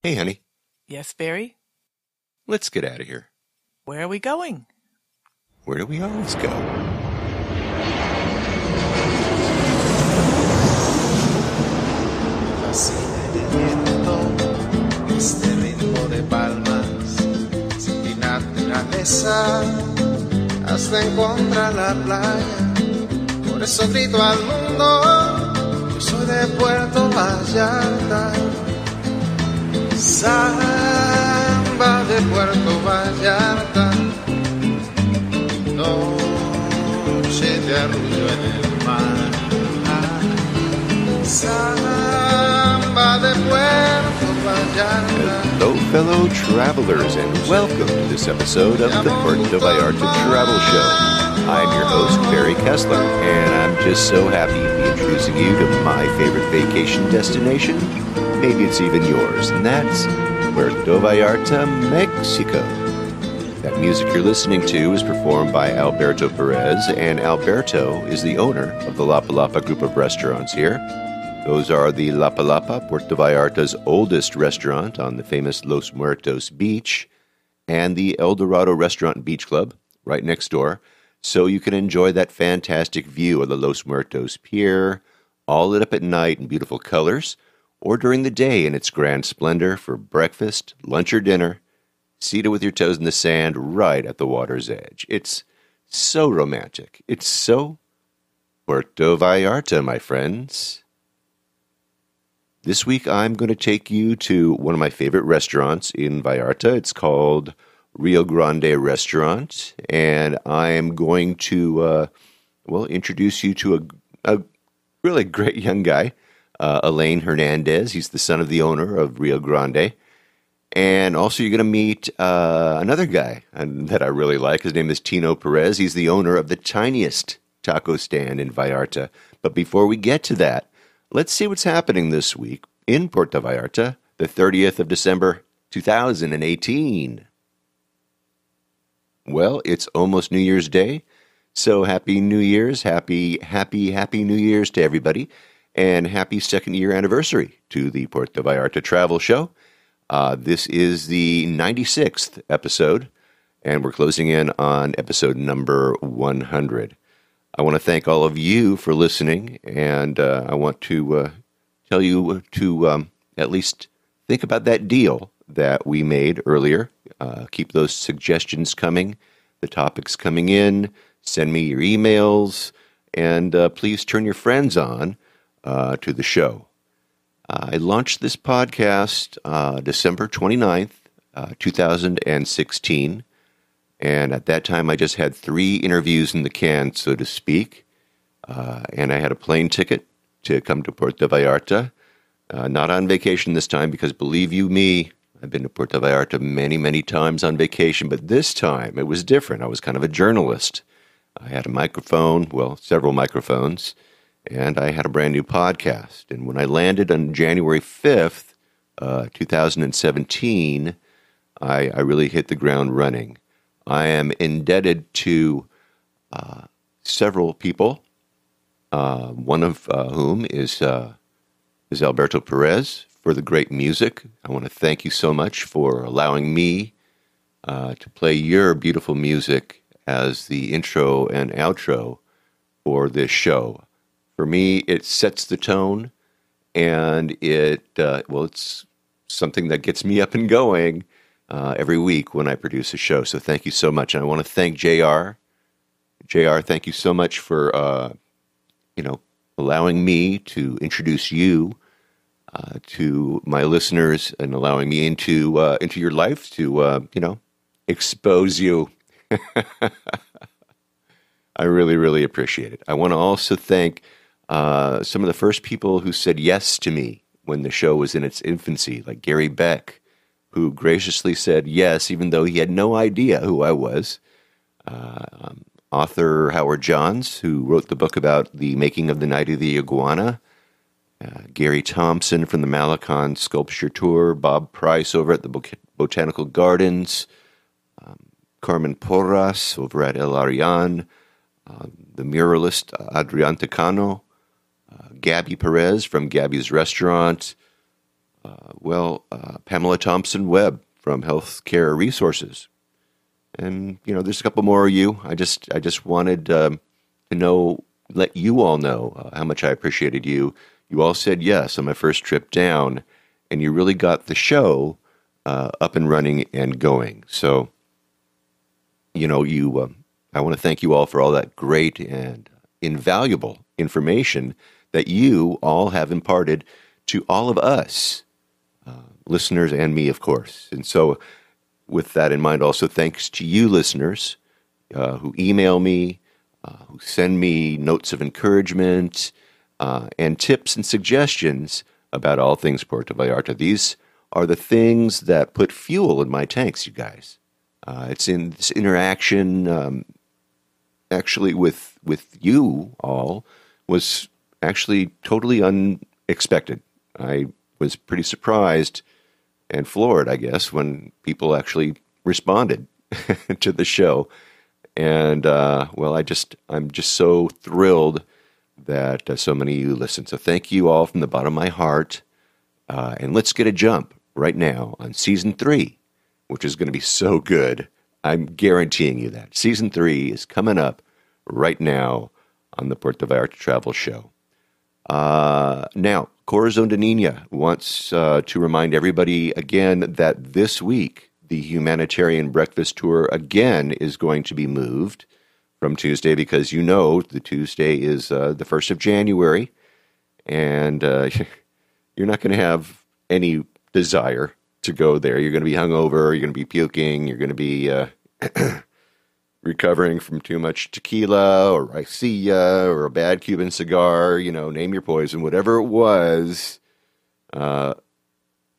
Hey, honey, Yes, Barry? let's get out of here. Where are we going? Where do we always go? Fascina el viento, este ritmo de palmas, sin mi naturaleza, hasta encontrar la playa. Por eso grito al mundo, yo soy de Puerto Vallarta. Samba de Puerto Vallarta, noche de arrullo en el mar. Samba de Puerto Vallarta. Hello, fellow travelers, and welcome to this episode of the Puerto Vallarta Travel Show. I'm your host, Barry Kessler, and I'm just so happy to be introducing you to my favorite vacation destination. Maybe it's even yours, and that's Puerto Vallarta, Mexico. That music you're listening to is performed by Alberto Perez, and Alberto is the owner of the Lapa Lapa group of restaurants here. Those are the Lapa Lapa, Puerto Vallarta's oldest restaurant on the famous Los Muertos beach, and the El Dorado Restaurant Beach Club right next door, so you can enjoy that fantastic view of the Los Muertos Pier, all lit up at night in beautiful colors, or during the day in its grand splendor for breakfast, lunch, or dinner, seated with your toes in the sand right at the water's edge. It's so romantic. It's so Puerto Vallarta, my friends. This week, I'm going to take you to one of my favorite restaurants in Vallarta. It's called Rio Grande Restaurant, and I am going to, introduce you to a really great young guy, Alain Hernandez. He's the son of the owner of Rio Grande. And also you're going to meet another guy that I really like. His name is Tino Pérez. He's the owner of the tiniest taco stand in Vallarta. But before we get to that, let's see what's happening this week in Puerto Vallarta, the 30th of December, 2018. Well, it's almost New Year's Day, so happy New Year's, happy New Year's to everybody, and happy second year anniversary to the Puerto Vallarta Travel Show. This is the 96th episode, and we're closing in on episode number 100. I want to thank all of you for listening, and I want to tell you to at least think about that deal that we made earlier. Keep those suggestions coming, the topics coming in, send me your emails, and please turn your friends on to the show. I launched this podcast December 29th, 2016, and at that time I just had 3 interviews in the can, so to speak, and I had a plane ticket to come to Puerto Vallarta, not on vacation this time, because believe you me, I've been to Puerto Vallarta many, many times on vacation, but this time it was different. I was kind of a journalist. I had a microphone, several microphones, and I had a brand new podcast. And when I landed on January 5th, 2017, I really hit the ground running. I am indebted to several people, one of whom is Alberto Perez for the great music. I want to thank you so much for allowing me to play your beautiful music as the intro and outro for this show. For me, it sets the tone, and it's something that gets me up and going every week when I produce a show. So thank you so much. And I want to thank JR. JR, thank you so much for, allowing me to introduce you to my listeners and allowing me into your life to, expose you. I really, really appreciate it. I want to also thank some of the first people who said yes to me when the show was in its infancy, like Gary Beck, who graciously said yes, even though he had no idea who I was. Author Howard Johns, who wrote the book about the making of the Night of the Iguana. Gary Thompson from the Malecon Sculpture Tour. Bob Price over at the Botanical Gardens. Carmen Porras over at El Arian. The muralist Adrian Tecano. Gabby Perez from Gabby's Restaurant. Pamela Thompson-Webb from Healthcare Resources. And, there's a couple more of you. I just wanted to let you all know how much I appreciated you. You all said yes on my first trip down, and you really got the show up and running and going. So, I want to thank you all for all that great and invaluable information that you all have imparted to all of us, listeners and me, of course. And so with that in mind, also thanks to you listeners who email me, who send me notes of encouragement and tips and suggestions about all things Puerto Vallarta. These are the things that put fuel in my tanks, you guys. It's in this interaction actually with you all was actually totally unexpected. I was pretty surprised and floored, I guess, when people actually responded to the show. And, I'm just so thrilled that so many of you listen. So thank you all from the bottom of my heart. And let's get a jump right now on Season 3, which is going to be so good. I'm guaranteeing you that. Season 3 is coming up right now on the Puerto Vallarta Travel Show. Now, Corazon de Nina wants to remind everybody again that this week, the humanitarian breakfast tour again is going to be moved from Tuesday because the Tuesday is the 1st of January, and you're not going to have any desire to go there. You're going to be hungover, you're going to be puking, you're going to be recovering from too much tequila or raicilla or a bad Cuban cigar, name your poison, whatever it was. What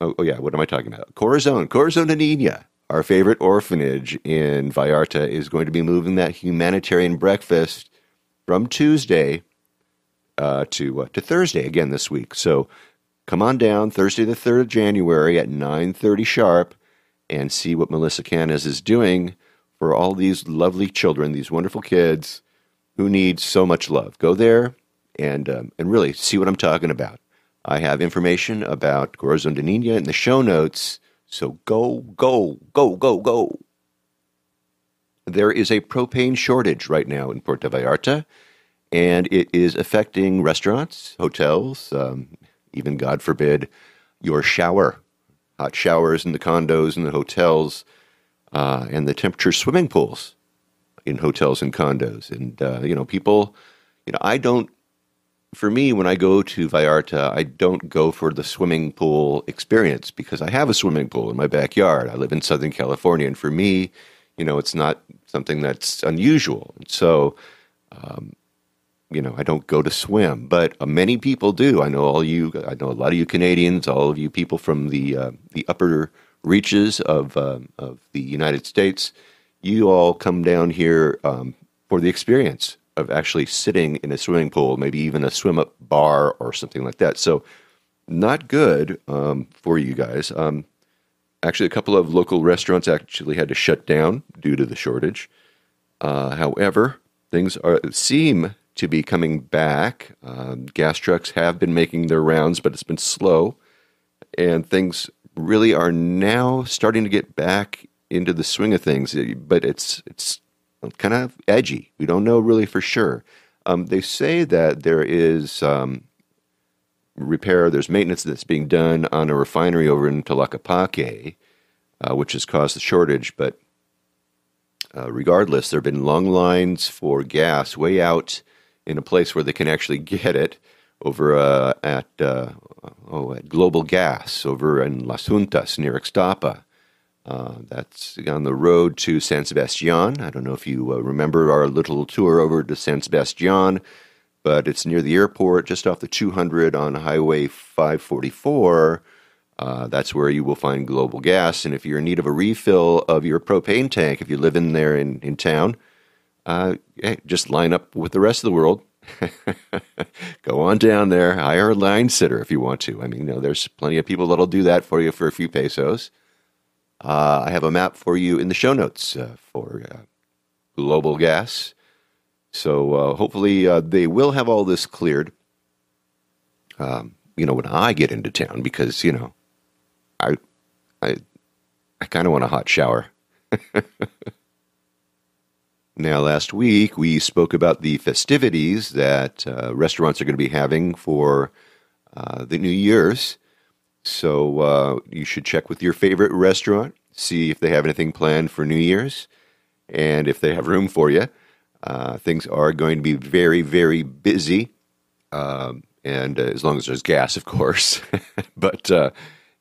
am I talking about? Corazon de Nina, our favorite orphanage in Vallarta, is going to be moving that humanitarian breakfast from Tuesday to Thursday again this week. So come on down Thursday the 3rd of January at 9:30 sharp and see what Melissa Canas is doing for all these lovely children, these wonderful kids who need so much love. Go there and really see what I'm talking about. I have information about Corazon de Nina in the show notes, so go. There is a propane shortage right now in Puerto Vallarta, and it is affecting restaurants, hotels, even, God forbid, your shower. Hot showers in the condos and the hotels, and the temperature swimming pools in hotels and condos. And, people, for me, when I go to Vallarta, I don't go for the swimming pool experience because I have a swimming pool in my backyard. I live in Southern California, and for me, it's not something that's unusual. And so, I don't go to swim, but many people do. I know a lot of you Canadians, all of you people from the upper reaches of the United States, you all come down here for the experience of actually sitting in a swimming pool, maybe even a swim-up bar or something like that. So not good for you guys. Actually, a couple of local restaurants actually had to shut down due to the shortage. However, things seem to be coming back. Gas trucks have been making their rounds, but it's been slow. And things really are now starting to get back into the swing of things, but it's kind of edgy. We don't know really for sure. They say that there is there's maintenance that's being done on a refinery over in Tlaquepaque, which has caused the shortage, but regardless, there have been long lines for gas way out in a place where they can actually get it over at Global Gas over in Las Juntas near Ixtapa. That's on the road to San Sebastian. I don't know if you remember our little tour over to San Sebastian, but it's near the airport, just off the 200 on Highway 544. That's where you will find Global Gas. And if you're in need of a refill of your propane tank, if you live in there in town, just line up with the rest of the world. Go on down there, hire a line sitter if you want to. I mean, there's plenty of people that'll do that for you for a few pesos. I have a map for you in the show notes for Global Gas. So hopefully they will have all this cleared, when I get into town because, I kind of want a hot shower. Now, last week, we spoke about the festivities that restaurants are going to be having for the New Year's. So you should check with your favorite restaurant, see if they have anything planned for New Year's, and if they have room for you. Things are going to be very, very busy, and as long as there's gas, of course. But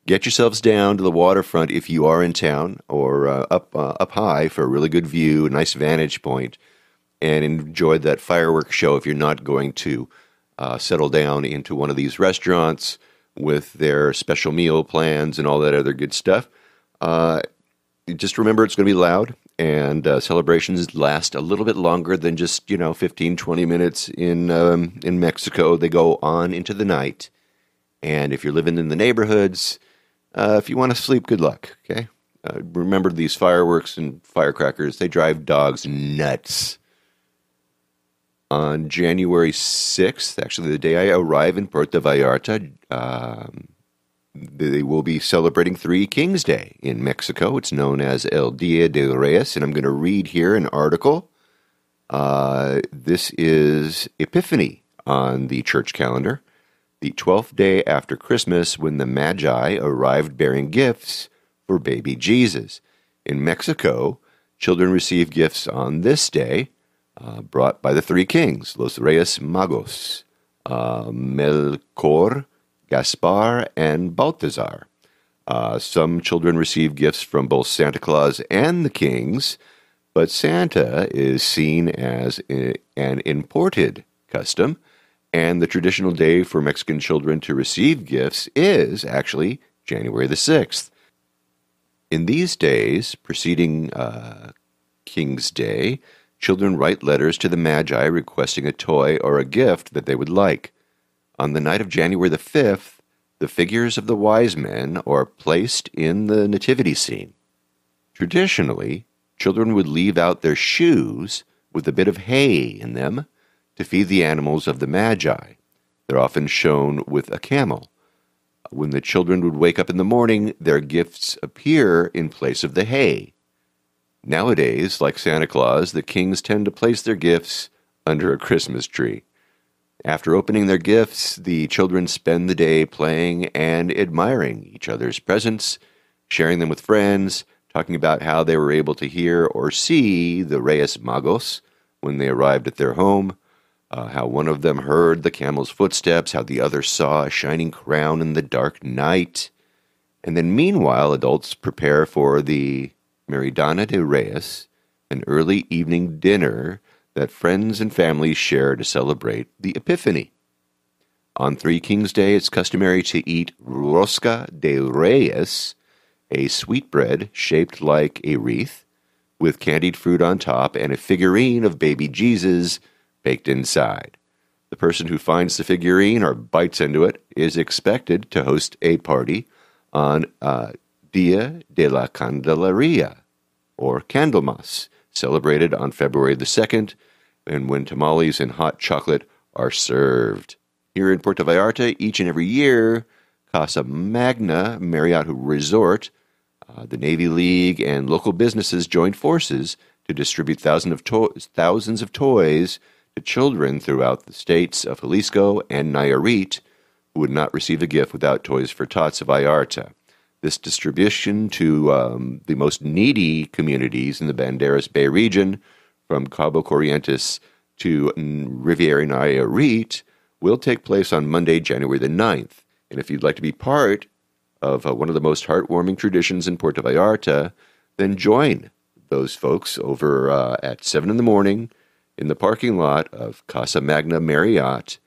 get yourselves down to the waterfront if you are in town, or up high for a really good view, a nice vantage point, and enjoy that fireworks show if you're not going to settle down into one of these restaurants with their special meal plans and all that other good stuff. Just remember it's going to be loud, and celebrations last a little bit longer than just, 15, 20 minutes in Mexico. They go on into the night. And if you're living in the neighborhoods, if you want to sleep, good luck, okay? Remember, these fireworks and firecrackers, they drive dogs nuts. On January 6th, actually the day I arrive in Puerto Vallarta, they will be celebrating Three Kings Day in Mexico. It's known as El Dia de Reyes, and I'm going to read here an article. This is Epiphany on the church calendar, the 12th day after Christmas, when the Magi arrived bearing gifts for baby Jesus. In Mexico, children receive gifts on this day, brought by the three kings, Los Reyes Magos, Melchor, Gaspar, and Balthazar. Some children receive gifts from both Santa Claus and the kings, but Santa is seen as an imported custom, and the traditional day for Mexican children to receive gifts is actually January the 6th. In these days, preceding King's Day, children write letters to the Magi requesting a toy or a gift that they would like. On the night of January the 5th, the figures of the wise men are placed in the nativity scene. Traditionally, children would leave out their shoes with a bit of hay in them to feed the animals of the Magi. They're often shown with a camel. When the children would wake up in the morning, their gifts appear in place of the hay. Nowadays, like Santa Claus, the kings tend to place their gifts under a Christmas tree. After opening their gifts, the children spend the day playing and admiring each other's presents, sharing them with friends, talking about how they were able to hear or see the Reyes Magos when they arrived at their home, how one of them heard the camel's footsteps, how the other saw a shining crown in the dark night. And then meanwhile, adults prepare for the Meridana de Reyes, an early evening dinner that friends and families share to celebrate the Epiphany. On Three Kings Day, it's customary to eat rosca de reyes, a sweetbread shaped like a wreath, with candied fruit on top and a figurine of baby Jesus baked inside. The person who finds the figurine or bites into it is expected to host a party on Dia de la Candelaria, or Candlemas, celebrated on February the 2nd, and when tamales and hot chocolate are served. Here in Puerto Vallarta, each and every year, Casa Magna Marriott Resort, the Navy League, and local businesses join forces to distribute thousands of toys to children throughout the states of Jalisco and Nayarit who would not receive a gift without Toys for Tots Vallarta. This distribution to the most needy communities in the Banderas Bay region, from Cabo Corrientes to Riviera Nayarit, will take place on Monday, January the 9th. And if you'd like to be part of one of the most heartwarming traditions in Puerto Vallarta, then join those folks over at 7 in the morning in the parking lot of Casa Magna Marriott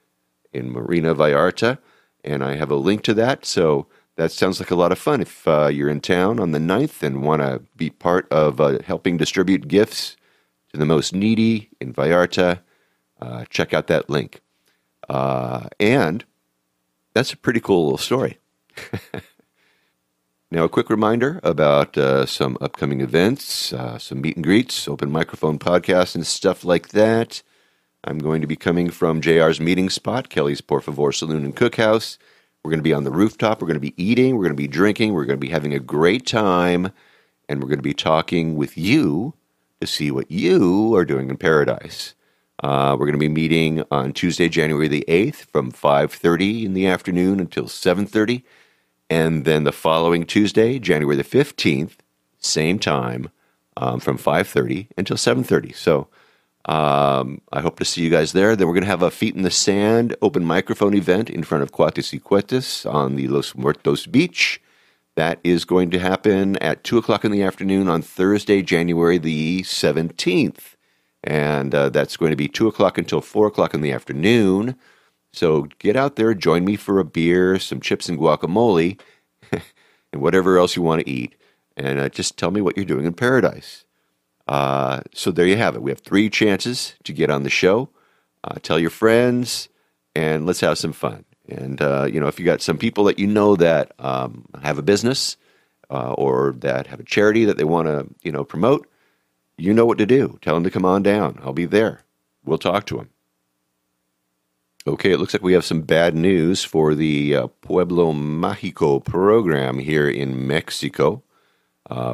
in Marina Vallarta. And I have a link to that, so that sounds like a lot of fun. If you're in town on the 9th and want to be part of helping distribute gifts to the most needy in Vallarta, check out that link. And that's a pretty cool little story. Now, a quick reminder about some upcoming events, some meet and greets, open microphone podcasts, and stuff like that. I'm going to be coming from JR's meeting spot, Kelly's Por Favor Saloon and Cookhouse, We're going to be on the rooftop. We're going to be eating. We're going to be drinking. We're going to be having a great time. And we're going to be talking with you to see what you are doing in paradise. We're going to be meeting on Tuesday, January the 8th from 5:30 in the afternoon until 7:30. And then the following Tuesday, January the 15th, same time, from 5:30 until 7:30. So I hope to see you guys there. Then we're going to have a Feet in the Sand open microphone event in front of Cuates y Cuetes on the Los Muertos Beach. That is going to happen at 2 o'clock in the afternoon on Thursday, January the 17th. And that's going to be 2 o'clock until 4 o'clock in the afternoon. So get out there, join me for a beer, some chips and guacamole, and whatever else you want to eat. And just tell me what you're doing in paradise. So there you have it. We have 3 chances to get on the show. Tell your friends, and let's have some fun. And, if you got some people that you know that have a business or that have a charity that they want to, promote, you know what to do. Tell them to come on down. I'll be there. We'll talk to them. Okay, it looks like we have some bad news for the Pueblo Mágico program here in Mexico.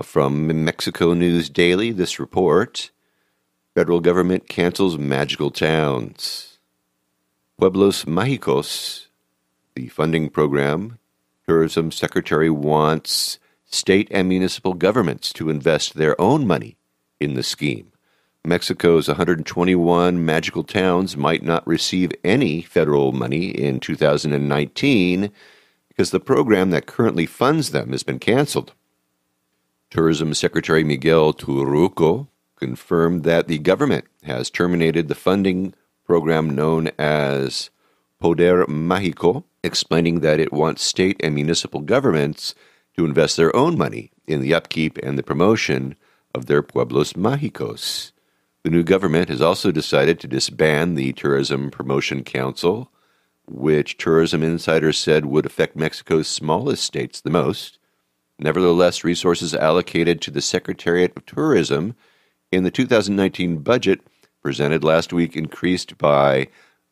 From Mexico News Daily, this report: federal government cancels magical towns. Pueblos Mágicos, the funding program, tourism secretary wants state and municipal governments to invest their own money in the scheme. Mexico's 121 magical towns might not receive any federal money in 2019 because the program that currently funds them has been canceled. Tourism Secretary Miguel Torruco confirmed that the government has terminated the funding program known as Poder Mágico, explaining that it wants state and municipal governments to invest their own money in the upkeep and the promotion of their Pueblos Mágicos. The new government has also decided to disband the Tourism Promotion Council, which tourism insiders said would affect Mexico's smallest states the most. Nevertheless, resources allocated to the Secretariat of Tourism in the 2019 budget presented last week increased by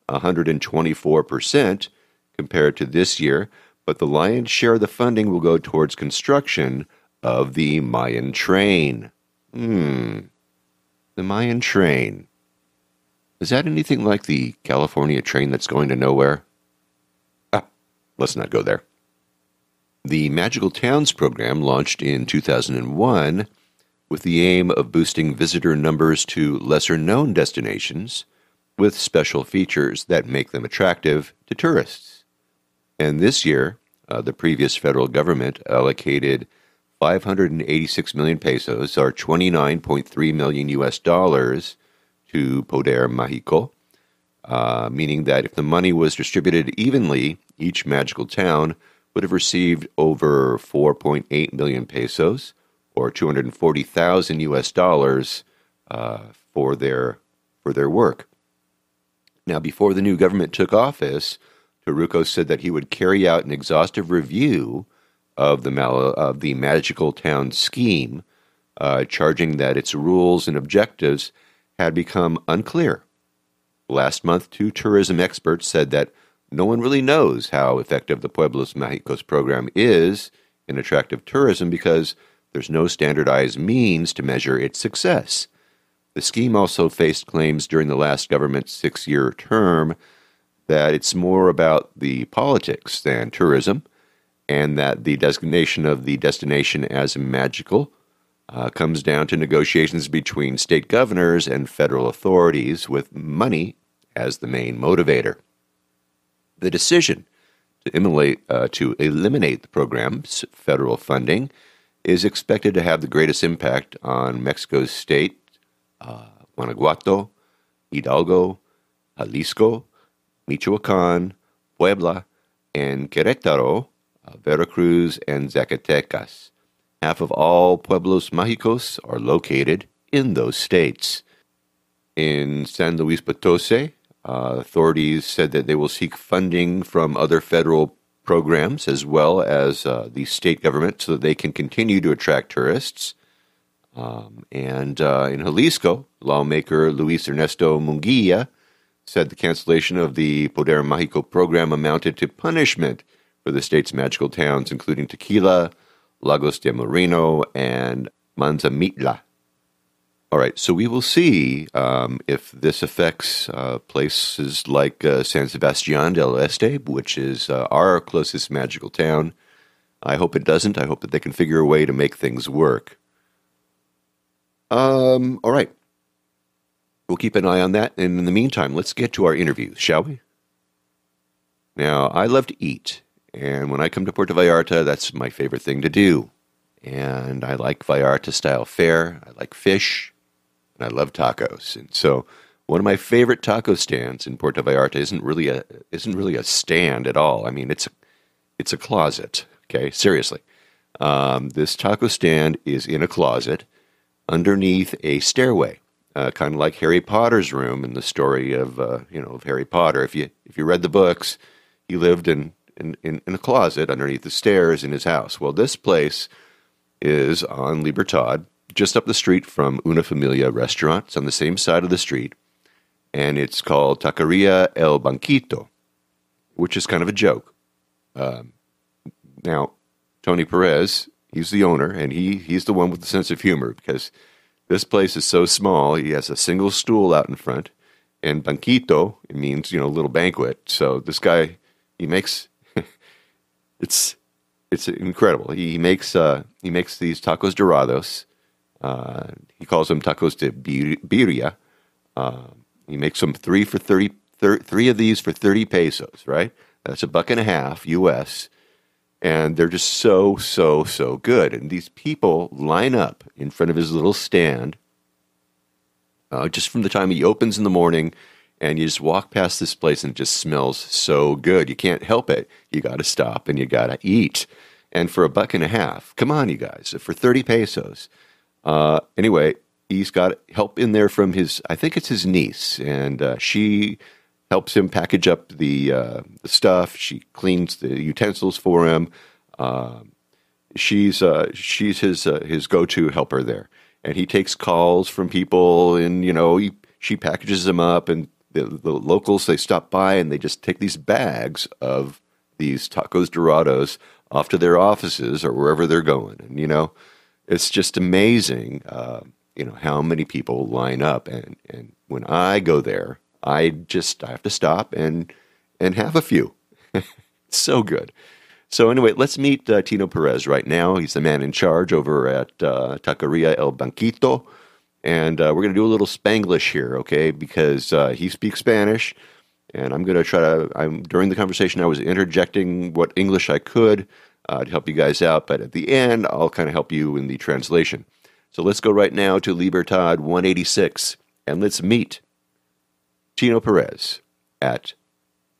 124% compared to this year, but the lion's share of the funding will go towards construction of the Mayan train. The Mayan train. Is that anything like the California train that's going to nowhere? Let's not go there. The Magical Towns program launched in 2001 with the aim of boosting visitor numbers to lesser-known destinations with special features that make them attractive to tourists. And this year, the previous federal government allocated 586 million pesos, or 29.3 million US dollars, to Poder Mágico, meaning that if the money was distributed evenly, each magical town would have received over 4.8 million pesos, or 240,000 US dollars, for their work. Now, before the new government took office, Torruco said that he would carry out an exhaustive review of the Magical Town scheme, charging that its rules and objectives had become unclear. Last month, 2 tourism experts said that no one really knows how effective the Pueblos Mágicos program is in attractive tourism because there's no standardized means to measure its success. The scheme also faced claims during the last government's 6-year term that it's more about the politics than tourism, and that the designation of the destination as magical comes down to negotiations between state governors and federal authorities with money as the main motivator. The decision to eliminate the program's federal funding is expected to have the greatest impact on Mexico's state, Guanajuato, Hidalgo, Jalisco, Michoacán, Puebla, and Querétaro, Veracruz, and Zacatecas. Half of all Pueblos Mágicos are located in those states. In San Luis Potosí, authorities said that they will seek funding from other federal programs as well as the state government so that they can continue to attract tourists. And in Jalisco, lawmaker Luis Ernesto Munguia said the cancellation of the Poder Mágico program amounted to punishment for the state's magical towns, including Tequila, Lagos de Moreno, and Manzamitla. All right, so we will see if this affects places like San Sebastián del Este, which is our closest magical town. I hope it doesn't. I hope that they can figure a way to make things work. All right. We'll keep an eye on that. And in the meantime, let's get to our interviews, shall we? Now, I love to eat. And when I come to Puerto Vallarta, that's my favorite thing to do. And I like Vallarta-style fare. I like fish. And I love tacos. And so one of my favorite taco stands in Puerto Vallarta isn't really a stand at all. I mean, it's a closet. Okay, seriously. This taco stand is in a closet underneath a stairway, kind of like Harry Potter's room in the story of of Harry Potter. If you read the books, he lived in a closet underneath the stairs in his house. Well, this place is on Libertad, just up the street from Una Familia restaurant. It's on the same side of the street, and it's called Taqueria El Banquito, which is kind of a joke. Now, Tino Pérez, he's the owner, and he's the one with the sense of humor, because this place is so small. He has a single stool out in front, and Banquito, it means, little banquet. So this guy, he makes, it's incredible. He makes these tacos dorados. He calls them tacos de birria. He makes them three of these for 30 pesos, right? That's $1.50 US. And they're just so good. And these people line up in front of his little stand just from the time he opens in the morning, and you just walk past this place and it just smells so good. You can't help it. You got to stop and you got to eat. And for $1.50, come on, you guys, for 30 pesos. Anyway, he's got help in there from I think it's his niece, and she helps him package up the stuff. She cleans the utensils for him. She's his go-to helper there, and he takes calls from people, and she packages them up, and the locals, they stop by and they just take these bags of these tacos dorados off to their offices or wherever they're going, and it's just amazing, how many people line up, and when I go there, I have to stop and have a few. It's so good. So anyway, let's meet Tino Pérez right now. He's the man in charge over at Taqueria El Banquito. And we're going to do a little Spanglish here, okay? Because he speaks Spanish. And I'm going to try to, during the conversation, I was interjecting what English I could to help you guys out. But at the end, I'll kind of help you in the translation. So let's go right now to Libertad 186. And let's meet Tino Pérez at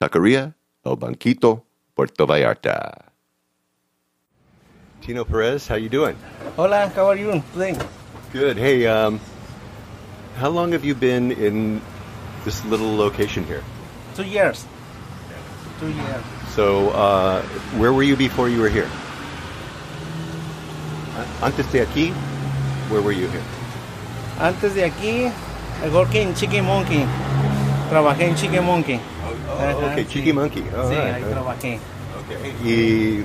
Taqueria El Banquito, Puerto Vallarta. Tino Pérez, how you doing? Hola, how are you today? Good. Hey, how long have you been in this little location here? 2 years. 2 years. So, where were you before you were here? Antes de aquí, where were you here? Antes de aquí, I work in Chicken Monkey. Trabajé en Chicken Monkey. Okay, Chicken Monkey. Sí, ahí trabajé. Okay. Y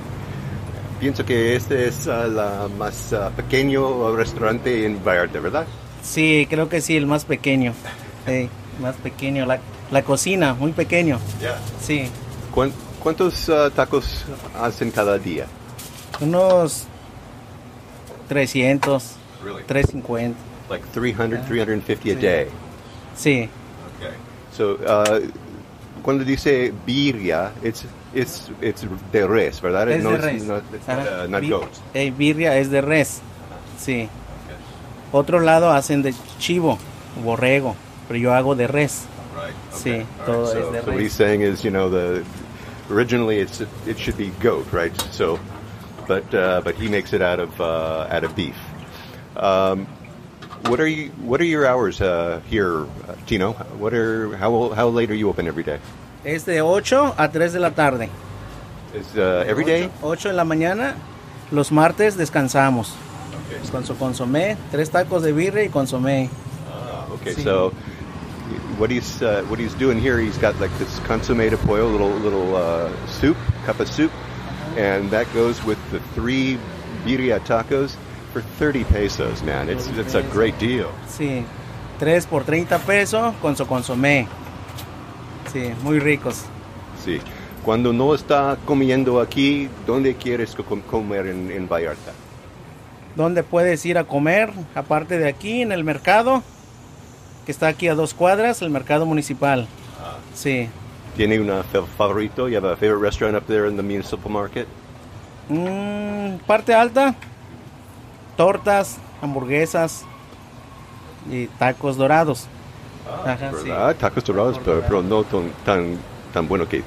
pienso que este es la más pequeño restaurante en Vallarta, ¿verdad? Sí, creo que sí, el más pequeño. Más pequeño. La cocina, muy pequeño. Yeah. Sí. ¿Cuántos tacos hacen cada día? Unos 300, Really? 350. Like 300, 350 a day. Sí. Okay. So, cuando dice birria, it's de res, ¿verdad? Es no de res. Not goat. Birria es de res. Sí. Otro lado hacen de chivo, borrego, pero yo hago de res. Right. Sí, todo es de res. So what he's saying is, originally it should be goat, right? So, but he makes it out of beef. What are your hours here, Tino? How late are you open every day? Es de 8 a 3 de la tarde. Is every day? 8 en la mañana. Los martes descansamos. Okay. Con su consomé, 3 tacos de birria y consomé. Okay. Sí. So what he's doing here, he's got like this consommé de pollo, little soup, cup of soup, and that goes with the 3 birria tacos for 30 pesos, man. It's a great deal. Sí, 3 por 30 pesos con su consomé. Sí, muy ricos. Sí. Cuando no está comiendo aquí, ¿dónde quieres comer en Vallarta? ¿Dónde puedes ir a comer? Aparte de aquí, en el mercado, que está aquí a 2 cuadras, el mercado municipal. Sí. ¿Tiene un favorito? You have a favorite restaurant up there in the municipal market? Parte alta, tortas, hamburguesas y tacos dorados. Ajá, ¿Verdad? sí. Tacos dorados, pero no tan bueno que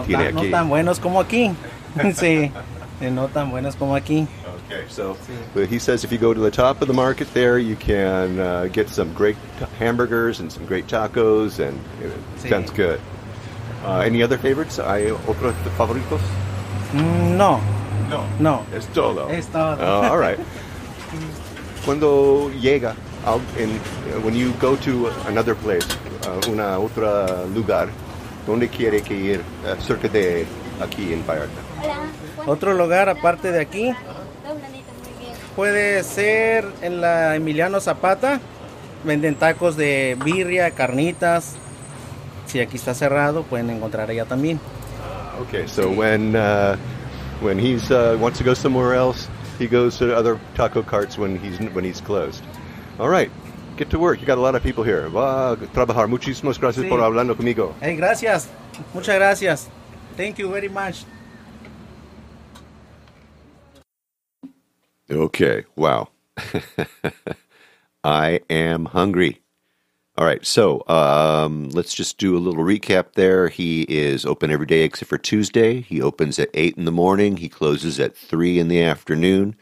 tiene aquí. No tan buenos como aquí. Sí, no tan buenos como aquí. Okay, so but he says if you go to the top of the market there, you can get some great hamburgers and some great tacos, and it sounds good. Any other favorites? ¿Hay otros favoritos? No. No. Es todo. Es todo. All right. Cuando llega, when you go to another place, otro lugar, ¿dónde quiere que ir cerca de aquí en Vallarta? Otro lugar aparte de aquí puede ser en la Emiliano Zapata. Venden tacos de birria, carnitas. Si aquí está cerrado, pueden encontrar allá también. Okay, so when he's wants to go somewhere else, he goes to other taco carts when he's closed. All right, get to work. You got a lot of people here. Va a trabajar. Muchísimas gracias por hablando conmigo. Hey, gracias. Muchas gracias. Thank you very much. Okay, wow. I am hungry. All right, so let's just do a little recap there. He is open every day except for Tuesday. He opens at 8 in the morning. He closes at 3 in the afternoon.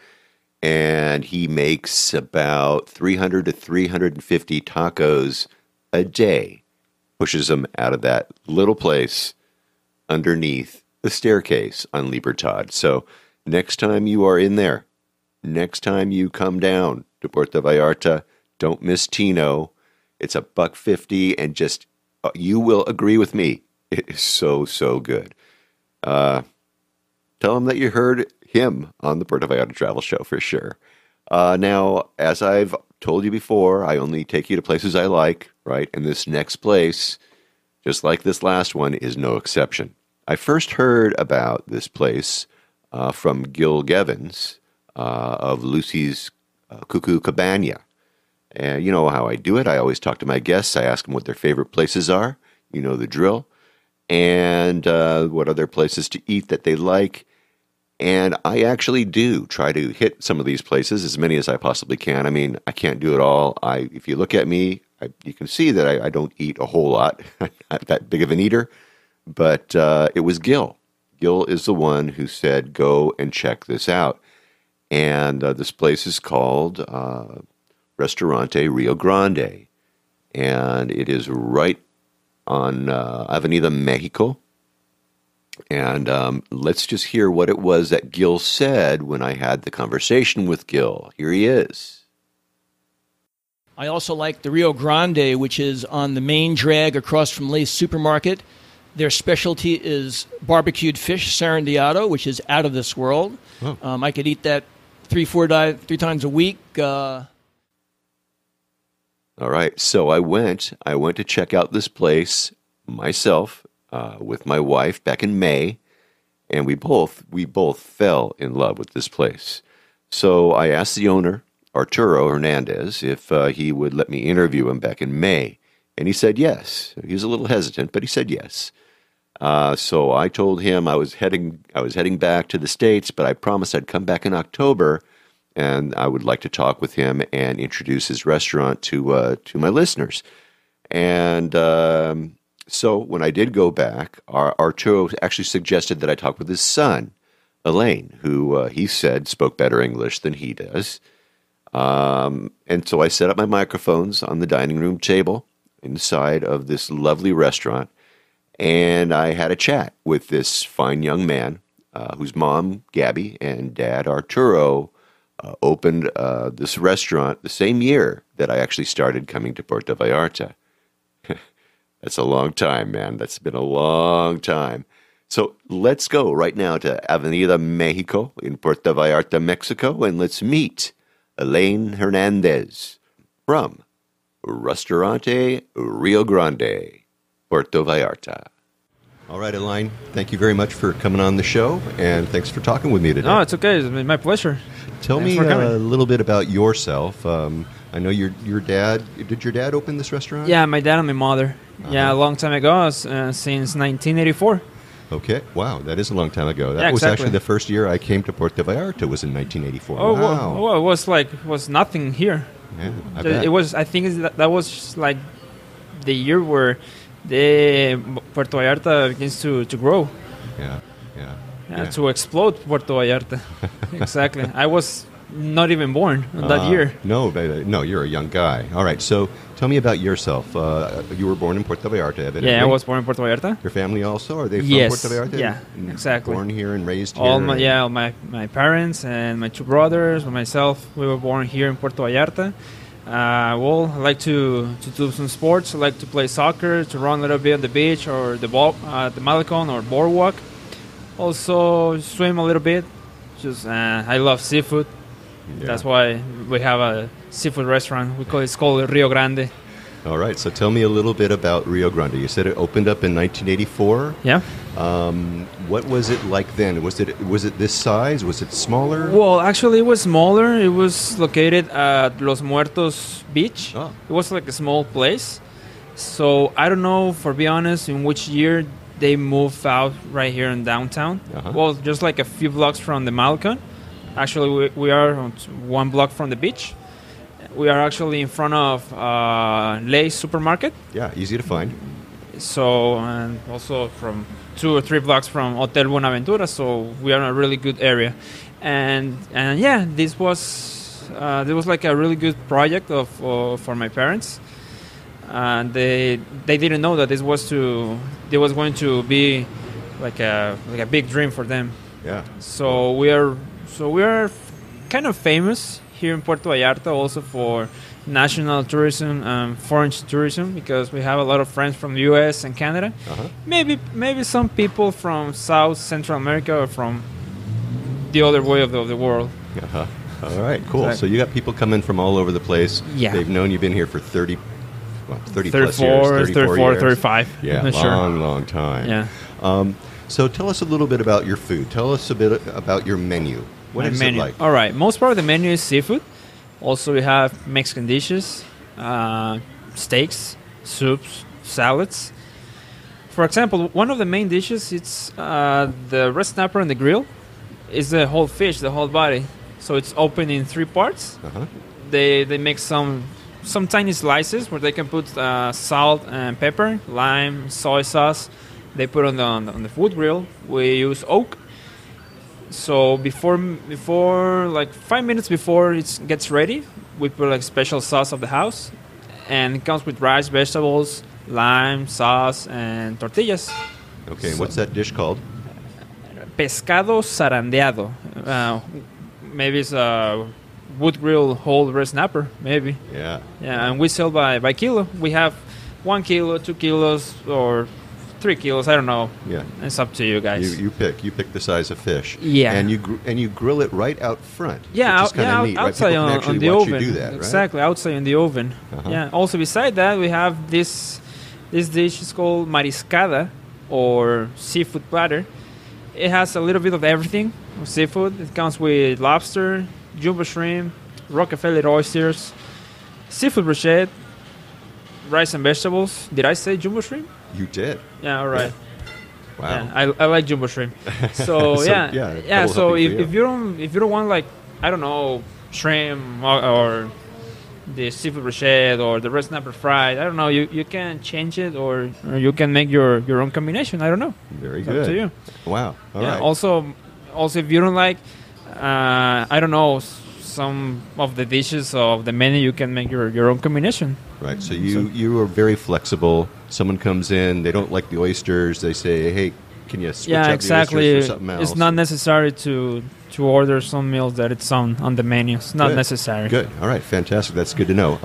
And he makes about 300 to 350 tacos a day. Pushes them out of that little place underneath the staircase on Libertad. So next time you are in there, next time you come down to Puerto Vallarta, don't miss Tino. It's $1.50, and just you will agree with me. It is so good. Tell him that you heard him on the Puerto Vallarta Travel Show for sure. Now, as I've told you before, I only take you to places I like, right? And this next place, just like this last one, is no exception. I first heard about this place from Gil Gevins of Lucy's Cuckoo Cabana. And you know how I do it. I always talk to my guests. I ask them what their favorite places are. You know the drill. And what other places to eat that they like. And I actually do try to hit some of these places, as many as I possibly can. I mean, I can't do it all. If you look at me, you can see that I don't eat a whole lot. I'm not that big of an eater. But it was Gil. Gil is the one who said, go and check this out. And this place is called Restaurant Rio Grande. And it is right on Avenida Mexico. And let's just hear what it was that Gil said when I had the conversation with Gil. Here he is. I also like the Rio Grande, which is on the main drag across from Lay's Supermarket. Their specialty is barbecued fish, Sarandeado, which is out of this world. Oh. I could eat that three times a week. All right, so I went to check out this place myself with my wife back in May, and we both fell in love with this place. So I asked the owner, Arturo Hernandez, if he would let me interview him back in May, and he said yes. He was a little hesitant, but he said yes. So I told him I was heading back to the States, but I promised I'd come back in October, and I would like to talk with him and introduce his restaurant to my listeners. And so when I did go back, Arturo actually suggested that I talk with his son, Elaine, who he said spoke better English than he does. And so I set up my microphones on the dining room table inside of this lovely restaurant, and I had a chat with this fine young man whose mom, Gabby, and dad, Arturo, opened this restaurant the same year that I actually started coming to Puerto Vallarta. That's a long time, man. That's been a long time. So let's go right now to Avenida Mexico in Puerto Vallarta, Mexico, and let's meet Alain Hernandez from Restaurant Rio Grande, Puerto Vallarta. All right, Elaine, thank you very much for coming on the show, and thanks for talking with me today. No, it's okay. It's my pleasure. Tell me a little bit about yourself. I know your dad. Did your dad open this restaurant? Yeah, my dad and my mother. Yeah, a long time ago, since 1984. Okay. Wow, that is a long time ago. That Yeah, was exactly. actually the first year I came to Puerto Vallarta. Was in 1984. Oh, wow. well, it was nothing here. Yeah, I bet. It was. I think that was like the year where the Puerto Vallarta begins to grow. Yeah. To explode Puerto Vallarta. Exactly. I was not even born that year. No, you're a young guy. All right, so tell me about yourself. You were born in Puerto Vallarta, evidently. Yeah, I was born in Puerto Vallarta. Your family also? Are they from Yes. Puerto Vallarta? Yeah, exactly. Born here and raised here? All my parents and my two brothers and myself, we were born here in Puerto Vallarta. I like to do some sports. I like to play soccer, to run a little bit on the beach or the Malecon or boardwalk. Also swim a little bit. I love seafood. Yeah. That's why we have a seafood restaurant. It's called Rio Grande. All right, so tell me a little bit about Rio Grande. You said it opened up in 1984. Yeah. What was it like then? Was it this size? Was it smaller? Well, actually, it was smaller. It was located at Los Muertos Beach. Oh. It was like a small place. So I don't know, for be honest, in which year they moved out right here in downtown. Uh-huh. Well, just like a few blocks from the Malecon. Actually, we are on 1 block from the beach. We are actually in front of Lay's supermarket. Yeah, easy to find. So, and also from 2 or 3 blocks from Hotel Buenaventura. So we are in a really good area. And yeah, this was like a really good project for my parents. And they didn't know that this was going to be like a big dream for them. Yeah. So we are kind of famous here in Puerto Vallarta also for national tourism and foreign tourism, because we have a lot of friends from the U.S. and Canada. Uh-huh. Maybe some people from South Central America or from the other way of the world. Uh-huh. All right, cool. Exactly. So you got people coming from all over the place. Yeah. They've known you've been here for 30 plus 34, years. 34, years. 35. Yeah, Not sure. long time. Yeah. So tell us a little bit about your food. Tell us a bit about your menu. What My is menu. it like? All right. Most part of the menu is seafood. Also, we have Mexican dishes, steaks, soups, salads. For example, one of the main dishes, it's the red snapper on the grill. Is the whole fish, the whole body. So it's open in 3 parts. Uh-huh. They make some tiny slices where they can put salt and pepper, lime, soy sauce. They put on the wood grill. We use oak. So before like 5 minutes before it gets ready, we put like special sauce of the house, and it comes with rice, vegetables, lime, sauce, and tortillas. Okay, what's that dish called? Pescado Sarandeado. Maybe it's a wood grill whole red snapper. Maybe. Yeah. Yeah, and we sell by kilo. We have 1 kilo, 2 kilos, or 3 kilos. I don't know. Yeah. It's up to you guys. You pick the size of fish. Yeah. And you grill it right out front. Yeah, which is kinda neat, right? outside People can on actually the watch oven. you do that, right? Exactly, outside in the oven. Uh-huh. Yeah. Also, beside that, we have this dish is called mariscada, or seafood platter. It has a little bit of everything of seafood. It comes with lobster, jumbo shrimp, Rockefeller oysters, seafood brochette, rice and vegetables. Did I say jumbo shrimp? You did. Yeah, all right. Wow. Yeah, I like jumbo shrimp. So, So, yeah. double So helping for if you don't want, like, I don't know, shrimp or the seafood brochette or the red snapper fried, I don't know, you can change it or you can make your own combination. I don't know. Very It's good. up to you. Wow. All Yeah. right. Also if you don't like, I don't know, some of the dishes of the menu, you can make your own combination. Right. So you are very flexible. Someone comes in, they don't like the oysters. They say, "Hey, can you switch Yeah, up exactly. the oysters for something else?" It's not necessary to order some meals that it's on the menu. It's not Good. necessary. Good. All right. Fantastic. That's good to know.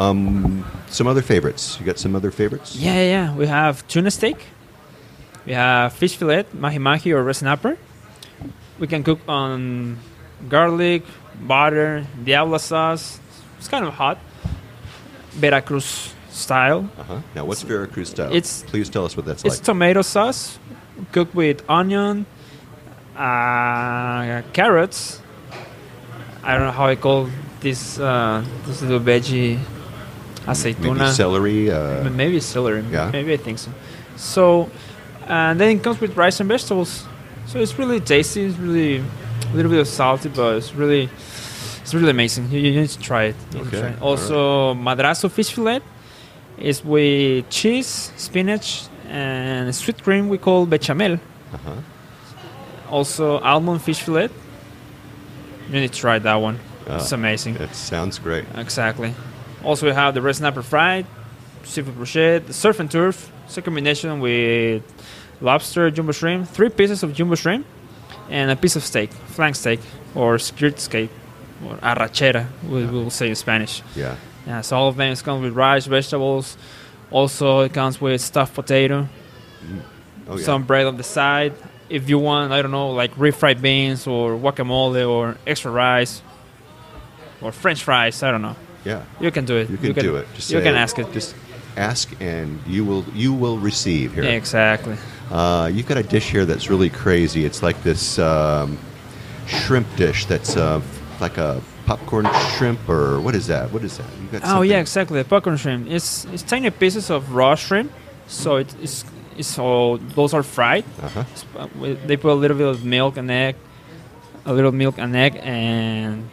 Some other favorites. You got some other favorites? Yeah. We have tuna steak. We have fish fillet, mahi-mahi or red snapper. We can cook on garlic, butter, diablo sauce. It's kind of hot. Veracruz style. Now, what's Veracruz style? Please tell us what that's It's like. tomato sauce cooked with onion, carrots. I don't know how I call this little veggie, aceituna. Maybe celery. Maybe celery. Yeah. Maybe I think so. So, and then it comes with rice and vegetables. So it's really tasty. It's really a little bit of salty, but it's really amazing. You need to try it. Okay. Also, madrazo fish fillet is with cheese, spinach, and sweet cream we call bechamel. Also, almond fish fillet. You need to try that one. It's amazing. That sounds great. Exactly. Also, we have the red snapper fried, seafood brochette, the surf and turf. It's a combination with lobster, jumbo shrimp, 3 pieces of jumbo shrimp, and a piece of steak, flank steak, or skirt steak, or arrachera, we will say in Spanish. Yeah. Yeah, so all of them come with rice, vegetables. Also, it comes with stuffed potato, some bread on the side. If you want, I don't know, like refried beans or guacamole or extra rice or French fries, I don't know. Yeah. You can do it. You can do it. Just you say can ask it. Just ask and you will receive here. Yeah, exactly. You've got a dish here that's really crazy. It's like this shrimp dish that's like a popcorn shrimp, or what is that? What is that? You got Oh yeah, exactly. The popcorn shrimp. It's tiny pieces of raw shrimp, so it's all those are fried. They put a little bit of milk and egg, and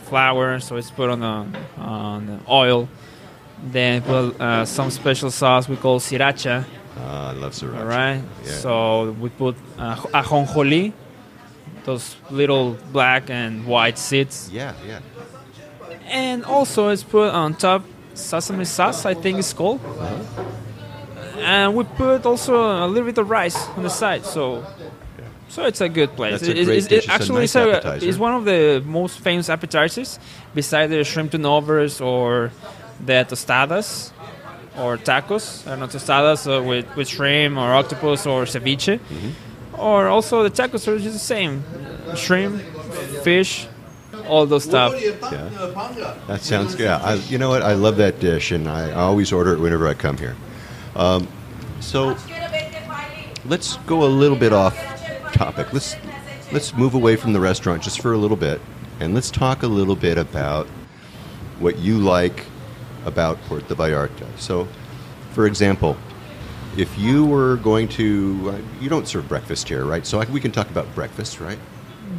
flour, so it's put on the oil. Then put some special sauce we call sriracha. I love sriracha. All right. Yeah. So we put ajonjolí, those little black and white seeds. Yeah. And also it's put on top sesame sauce, I think it's called. And we put also a little bit of rice on the side. So it's a good place. That's a great dish. Actually, it's a nice appetizer. it's one of the most famous appetizers, besides the shrimp turnovers or the tostadas or tacos. I don't know, tostadas with shrimp or octopus or ceviche. Or also the tacos are just the same. Shrimp, fish, all those stuff. Yeah. That sounds good. Yeah, you know what? I love that dish, and I always order it whenever I come here. So let's go a little bit off topic. Let's move away from the restaurant just for a little bit, and let's talk a little bit about what you like about Puerto Vallarta. So, for example, if you were going to, you don't serve breakfast here, right? So we can talk about breakfast, right?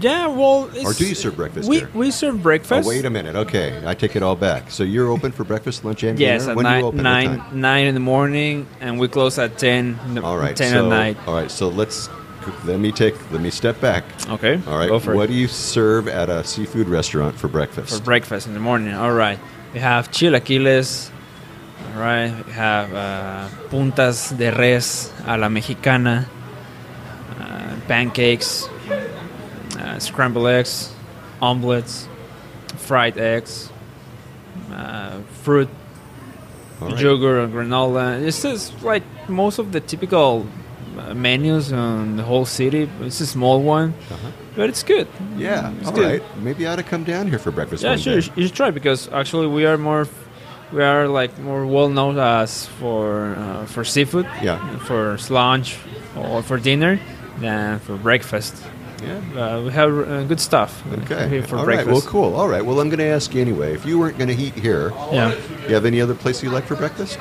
Yeah, well... Or do you serve breakfast we, here? We serve breakfast. Oh, wait a minute. Okay, I take it all back. So you're open for breakfast, lunch, and yes, dinner? at When do you open? 9 in the morning, and we close at 10, all right, 10 at night. All right, so let me step back. Okay, all right, go for it. What do you serve at a seafood restaurant for breakfast? For breakfast in the morning, all right. We have chilaquiles, all right. We have puntas de res a la mexicana, pancakes, scrambled eggs, omelets, fried eggs, fruit, yogurt, granola. It's just like most of the typical menus in the whole city. It's a small one, but it's good. Yeah, it's all good. right. Maybe I ought to come down here for breakfast. Yeah, one sure. day. You should try, because actually we are more well known as for seafood. Yeah. For lunch or for dinner than for breakfast. Yeah. We have good stuff. Okay. Here for all right. breakfast. Well, cool. All right. Well, I'm going to ask you anyway. If you weren't going to eat here, you have any other place you like for breakfast?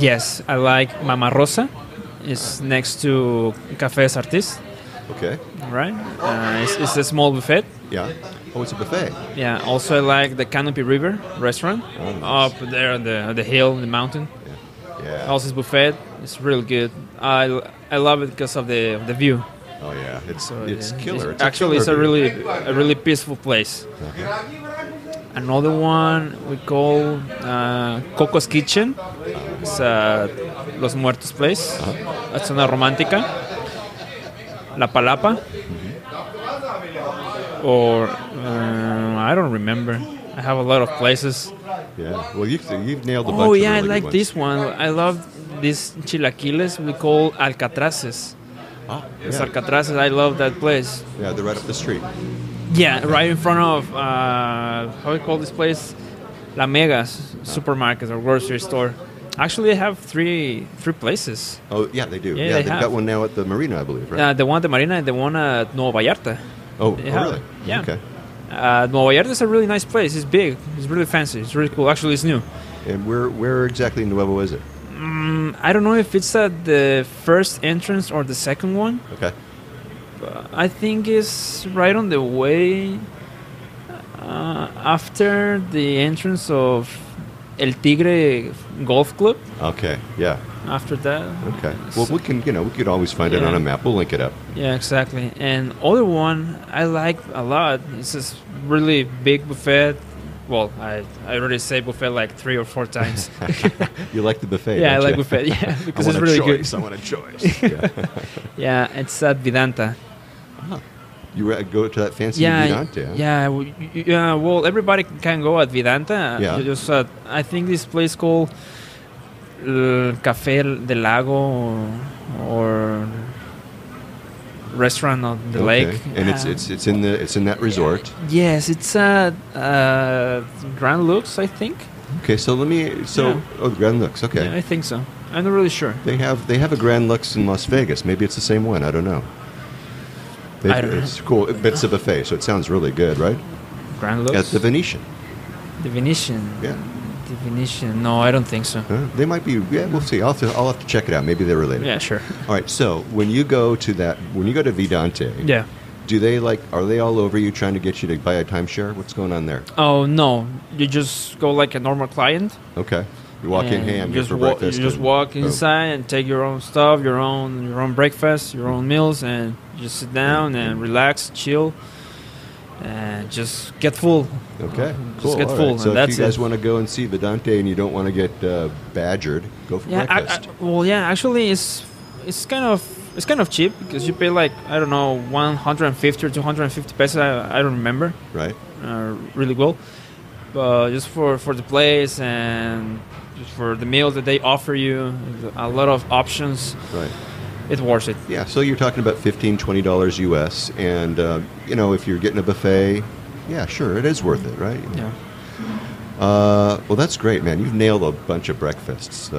Yes, I like Mama Rosa. It's next to Café Artis. Okay. Right. It's a small buffet. Yeah. Oh, it's a buffet. Yeah. Also, I like the Canopy River restaurant up there on the hill, the mountain. Yeah. Also, it's buffet. It's really good. I love it because of the view. Oh yeah, it's killer. It's a really peaceful place. Another one we call Coco's Kitchen. It's Los Muertos place. It's una romántica. La Palapa. Or I don't remember. I have a lot of places. Yeah. Well, you've nailed a bunch. Oh yeah, of I really like good this one. I love these chilaquiles we call alcatraces. Ah, It's yeah. alcatraces. I love that place. Yeah, they're right up the street. Yeah, right in front of how do you call this place? La Mega's supermarket or grocery store. Actually, they have three places. Oh, yeah, they do. Yeah, Yeah, they they've have. got one now at the marina, I believe, right? The one at the Marina and the one at Nuevo Vallarta. Oh, they have- really? yeah. Okay. Nuevo Vallarta is a really nice place. It's big. It's really fancy. It's really cool. Actually, it's new. And where exactly in Nuevo is it? I don't know if it's at the first entrance or the second one. Okay. I think it's right on the way after the entrance of El Tigre Golf Club. Okay, yeah. After that. Okay. Well, we could always find it Yeah. on a map. We'll link it up. Yeah, exactly. And other one I like a lot. It's this really big buffet. Well, I already say buffet like 3 or 4 times. You like the buffet, Yeah, I don't like you? buffet. Yeah, because I it's want really a choice. good. I want a choice. Yeah. Yeah, it's at Vidanta. You go to that fancy Yeah, Vidante, huh? yeah. Well, everybody can go at Vidanta. Yeah. Just I think this place called Café del Lago or Restaurant on the Okay. Lake. And it's in that resort. Yes, it's at Grand Lux, I think. Okay, so Yeah. the Grand Lux. Okay. Yeah, I think so. I'm not really sure. They have a Grand Lux in Las Vegas. Maybe it's the same one. I don't know. I don't know. It's cool. It's a buffet, so it sounds really good, right? Grand Lux? At the Venetian. The Venetian. Yeah. The Venetian. No, I don't think so. They might be. Yeah, we'll see. I'll have to check it out. Maybe they're related. Yeah, sure. All right. So when you go to Vidante, Yeah. are they all over you trying to get you to buy a timeshare? What's going on there? Oh, no. You just go like a normal client. Okay. You walk in, and hey, I'm you here just for walk, breakfast. You just and- walk boom. inside and take your own stuff, your own breakfast, your own meals, and just sit down and relax, chill, and just get full. Okay, Just cool. get all full, right. So and if that's you guys it. want to go and see Vidante and you don't want to get badgered, go for Yeah, breakfast. actually, it's kind of cheap because you pay like I don't know 150 or 250 pesos. I don't remember Right. really well, but just for the place and just for the meals that they offer you, a lot of options. Right. It's worth it. Yeah. So you're talking about $15, $20 US, and if you're getting a buffet, yeah, sure, it is worth it, right? Yeah. Well, that's great, man. You've nailed a bunch of breakfasts.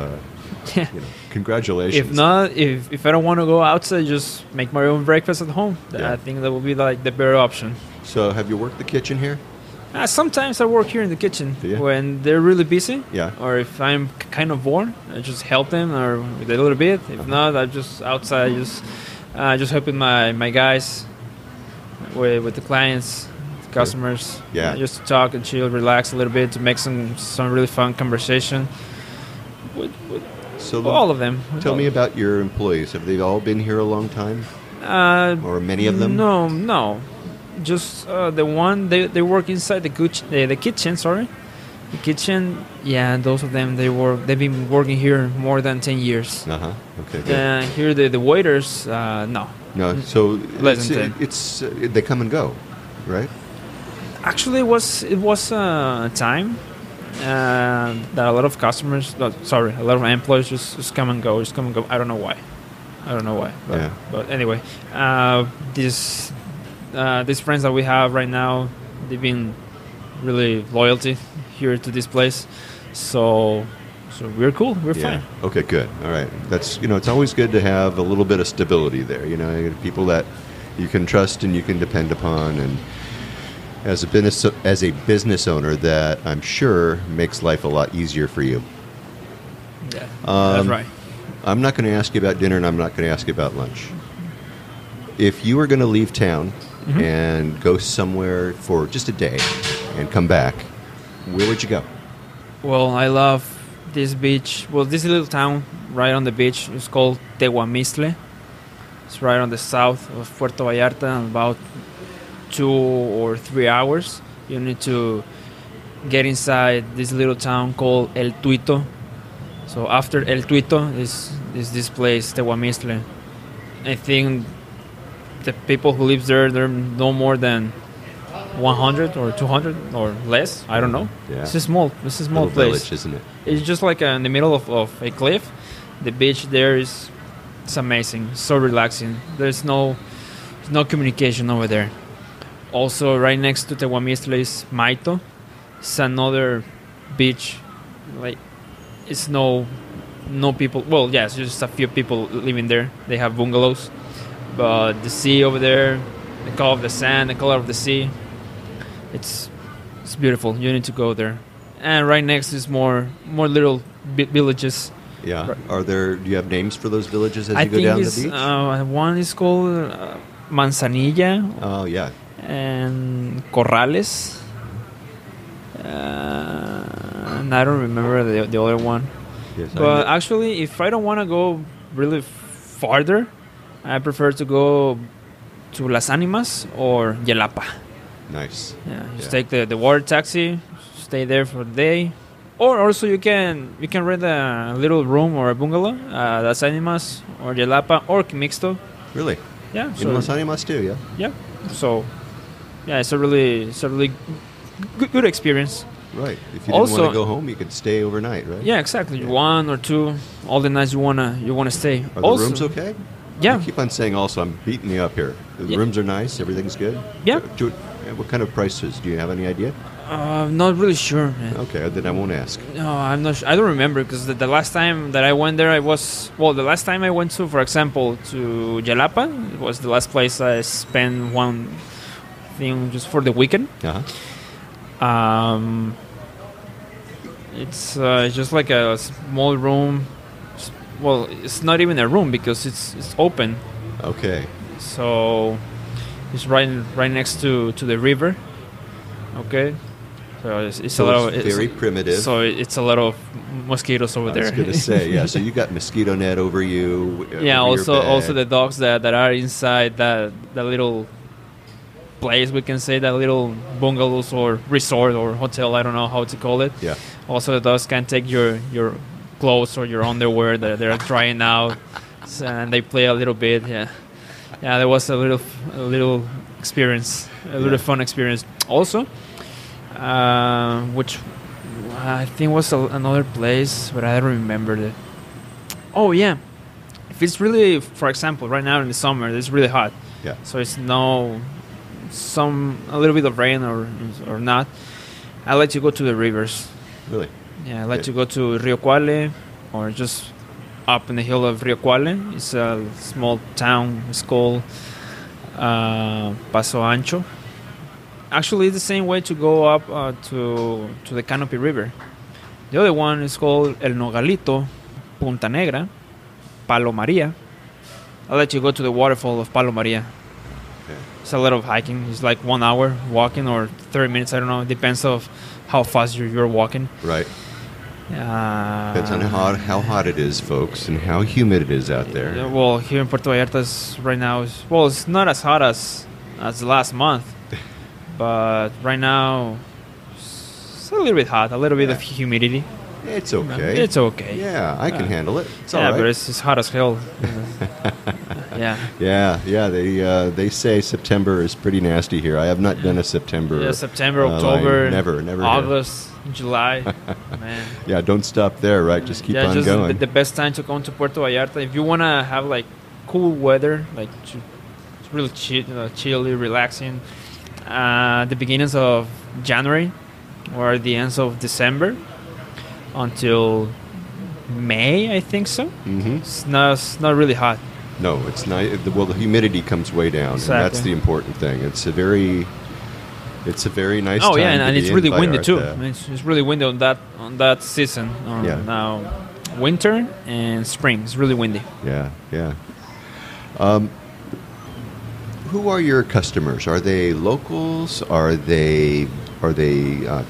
Yeah. Congratulations. If not, if I don't want to go outside, just make my own breakfast at home. Yeah. I think that would be like the better option. So have you worked the kitchen here? Sometimes I work here in the kitchen Do you? when they're really busy. Yeah. Or if I'm kind of bored, I just help them or with a little bit. If not, I just outside, just helping my guys with the clients, the customers. Yeah. Just to talk and chill, relax a little bit, to make some really fun conversation. With So all of them. Tell me about your employees. Have they all been here a long time? Or many of them? No. Just the one they work inside the kitchen. Sorry, the kitchen. Yeah, those of them they've been working here more than 10 years. Okay. Good. Here the waiters. No. No. So Less than 10. it's they come and go, right? Actually, it was a time that a lot of customers, a lot of employees just come and go. I don't know why. But, Yeah. but anyway, these friends that we have right now, they've been really loyalty here to this place. So we're cool. We're fine. Okay, good. All right. That's it's always good to have a little bit of stability there. People that you can trust and you can depend upon, and as a business owner, that I'm sure makes life a lot easier for you. Yeah, that's right. I'm not going to ask you about dinner, and I'm not going to ask you about lunch. If you were going to leave town and go somewhere for just a day and come back, where would you go? Well, I love this beach. Well, this little town right on the beach is called Tehuamistle. It's right on the south of Puerto Vallarta, about 2 or 3 hours. You need to get inside this little town called El Tuito. So after El Tuito is this place, Tehuamistle. I think the people who live there, they're no more than 100 or 200 or less. I don't know. Yeah. It's a small Little place. village, isn't it? It's just like in the middle of a cliff, The beach there is it's amazing, so relaxing. There's no communication over there. Also, right next to Tehuamistla is Maito. It's another beach. Like, it's no people. Well, yes, just a few people living there. They have bungalows, but the sea over there, the color of the sand, the color of the sea, it's beautiful. You need to go there. And right next is more little villages. Yeah. Do you have names for those villages as I you go think down it's, the beach? one is called Manzanilla. Oh, yeah. And Corrales. And I don't remember the other one. Yes, But actually, if I don't want to go really farther, I prefer to go to Las Animas or Yelapa. Nice. Yeah, just take the water taxi, stay there for the day. Or also you can rent a little room or a bungalow, Las Animas or Yelapa or Mixto. Really? Yeah. In Los Animas too, yeah? Yeah. So, yeah, it's a really good experience. Right. If you didn't want to go home, you could stay overnight, right? Yeah, exactly. Yeah. 1 or 2, all the nights you wanna stay. Are the rooms okay? Yeah. You keep on saying also, I'm beating you up here. The rooms are nice, everything's good? Yeah. What kind of prices? Do you have any idea? Not really sure, man. Okay, then I won't ask. No, I'm not sure. I don't remember because the last time that I went there, the last time I went to, for example, to Jalapa, it was the last place I spent one thing just for the weekend. Uh-huh. It's just like a small room. Well, it's not even a room because it's open. Okay. So it's right next to the river. Okay. So it's a lot of very primitive. So it's a lot of mosquitoes over there. I was going to say, yeah. So you got mosquito net over you. Yeah. Over Also the dogs that are inside that little place, we can say, that little bungalows or resort or hotel. I don't know how to call it. Yeah. Also, the dogs can take your clothes or your underwear that they're drying out, and they play a little bit. Yeah. Yeah. There was a little experience, a little fun experience. Also, which I think was another place, but I don't remember it. Oh yeah, if it's really, for example, right now in the summer, it's really hot. Yeah. So it's a little bit of rain or not. I like to go to the rivers. Really? Yeah, I like to go to Rio Quale or just up in the hill of Rio Quale. It's a small town. It's called Paso Ancho. Actually, it's the same way to go up to the Canopy River. The other one is called El Nogalito, Punta Negra, Palo Maria. I like to go to the waterfall of Palo Maria. Okay. It's a lot of hiking. It's like 1 hour walking or 30 minutes. I don't know. It depends of how fast you're walking. Right. Depends on how hot it is, folks, and how humid it is out there. Well, here in Puerto Vallarta right now it's not as hot as last month, but right now it's a little bit hot, a little bit of humidity. It's okay. It's okay. Yeah, I can handle it. It's all right. But it's hot as hell. Yeah. Yeah. They say September is pretty nasty here. I have not done a September. Yeah, September, October, never. August, July. Man. Yeah, don't stop there, right? Just keep on going. The best time to come to Puerto Vallarta if you wanna have like cool weather, like it's really chilly, relaxing. The beginnings of January or the ends of December until May, I think so. Mm-hmm. It's not really hot. No, it's not. Well, the humidity comes way down, Exactly. and that's the important thing. It's a very nice. Oh time yeah, to and be it's in really windy too. Vallarta. I mean, it's really windy on that season. Now, winter and spring. It's really windy. Yeah. Who are your customers? Are they locals? Are they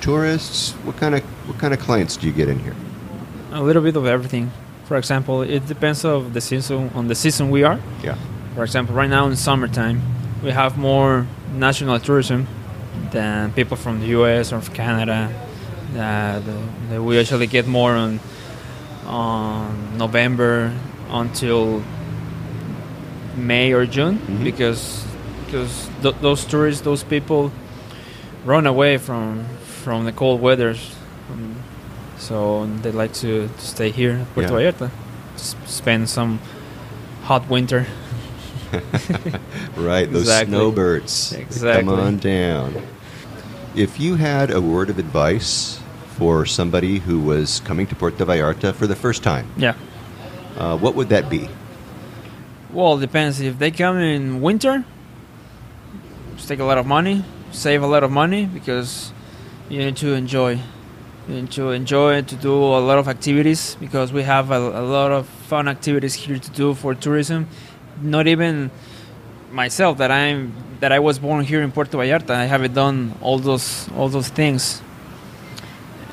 tourists? What kind of clients do you get in here? A little bit of everything. For example, it depends on the season we are. Yeah. For example, right now in summertime, we have more national tourism than people from the U.S. or from Canada. We actually get more on November until May or June, mm-hmm. because those tourists, those people, run away from the cold weathers. So they like to stay here in Puerto Vallarta. spend some hot winter. Right, those Exactly. snowbirds. Exactly. Come on down. If you had a word of advice for somebody who was coming to Puerto Vallarta for the first time, Yeah. what would that be? Well, it depends. If they come in winter, just take a lot of money, save a lot of money, because you need to enjoy. You need to enjoy to do a lot of activities, because we have a lot of fun activities here to do for tourism. Not even myself, that I was born here in Puerto Vallarta. I haven't done all those things,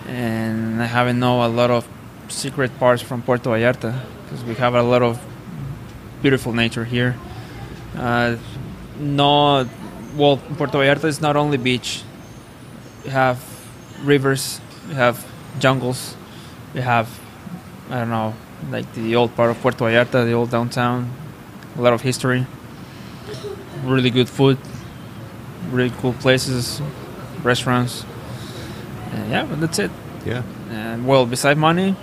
and I haven't know a lot of secret parts from Puerto Vallarta, because we have a lot of beautiful nature here. Puerto Vallarta is not only beach. We have rivers, we have jungles, we have, I don't know, like the old part of Puerto Vallarta, the old downtown, a lot of history, really good food, really cool places, restaurants. Yeah, but that's it. Yeah. And well, besides money,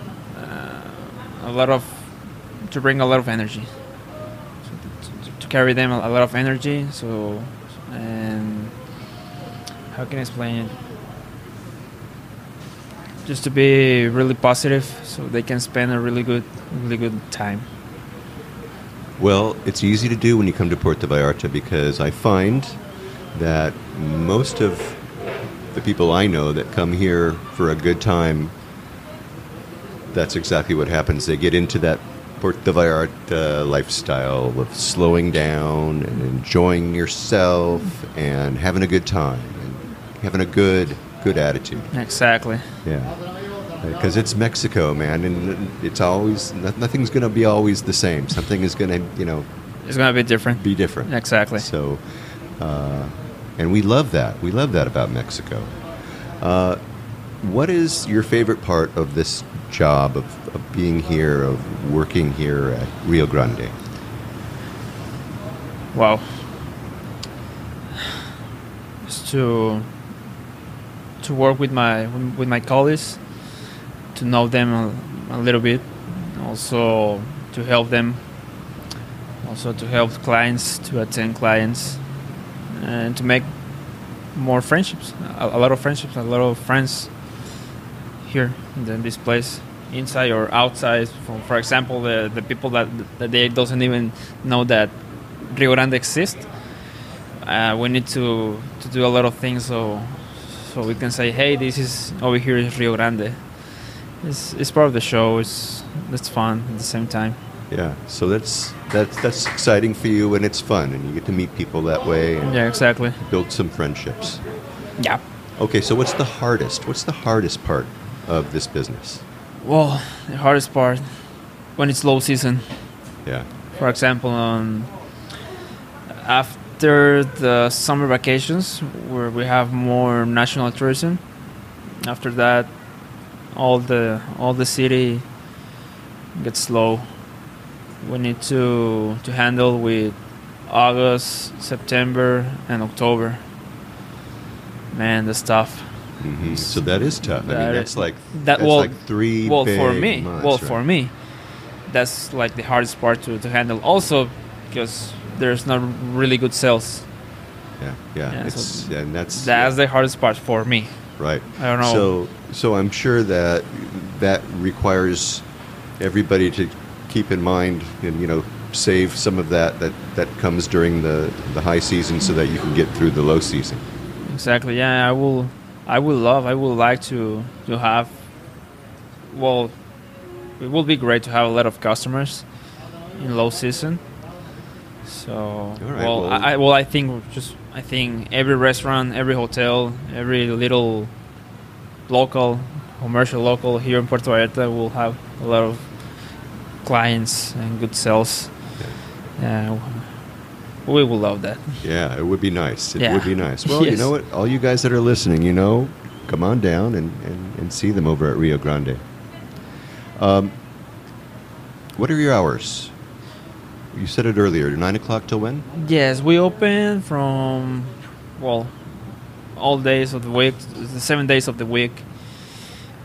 to bring a lot of energy, to carry them a lot of energy. So, and how can I explain it? Just to be really positive, so they can spend a really good time. Well, it's easy to do when you come to Puerto Vallarta, because I find that most of the people I know that come here for a good time, that's exactly what happens. They get into that Puerto Vallarta lifestyle of slowing down and enjoying yourself and having a good time and having a good attitude. Exactly. Yeah. Because it's Mexico, man, and it's always, nothing's going to be always the same. Something is going to, It's gonna be different. be different. Exactly. So, and we love that. We love that about Mexico. What is your favorite part of this job, of being here, of working here at Rio Grande? Wow. Just to work with my colleagues, to know them a little bit, also to help them, also to help clients, to attend clients, and to make more friendships, a lot of friendships, a lot of friends here in this place, inside or outside. For example, the people that they doesn't even know that Rio Grande exists. We need to do a lot of things so we can say, hey, this is over here is Rio Grande. It's part of the show. It's fun at the same time. Yeah, so that's exciting for you, and it's fun, and you get to meet people that way and Yeah, exactly. build some friendships. Yeah. Okay, so what's the hardest part of this business? Well, the hardest part when it's low season. Yeah. For example, after the summer vacations, where we have more national tourism, after that, all the city gets slow. We need to handle with August, September, and October. Man, that's tough. Mm-hmm. So that is tough. I mean, that's like 3 well, big for me, months, right? for me, that's like the hardest part to handle. Also, because there's not really good sales. Yeah. That's the hardest part for me. right. I don't know. So I'm sure that requires everybody to keep in mind and save some of that comes during the high season, so that you can get through the low season. Exactly. Yeah, I would like to have. Well, it would be great to have a lot of customers in low season. So, All right, I think every restaurant, every hotel, every little commercial local here in Puerto Vallarta will have a lot of clients and good sales. Yeah, we will love that. Yeah, it would be nice. It Yeah. would be nice. Well, Yes. you know what? All you guys that are listening, come on down and see them over at Rio Grande. What are your hours? You said it earlier, 9 o'clock till when? Yes, we open from all days of the week, the 7 days of the week.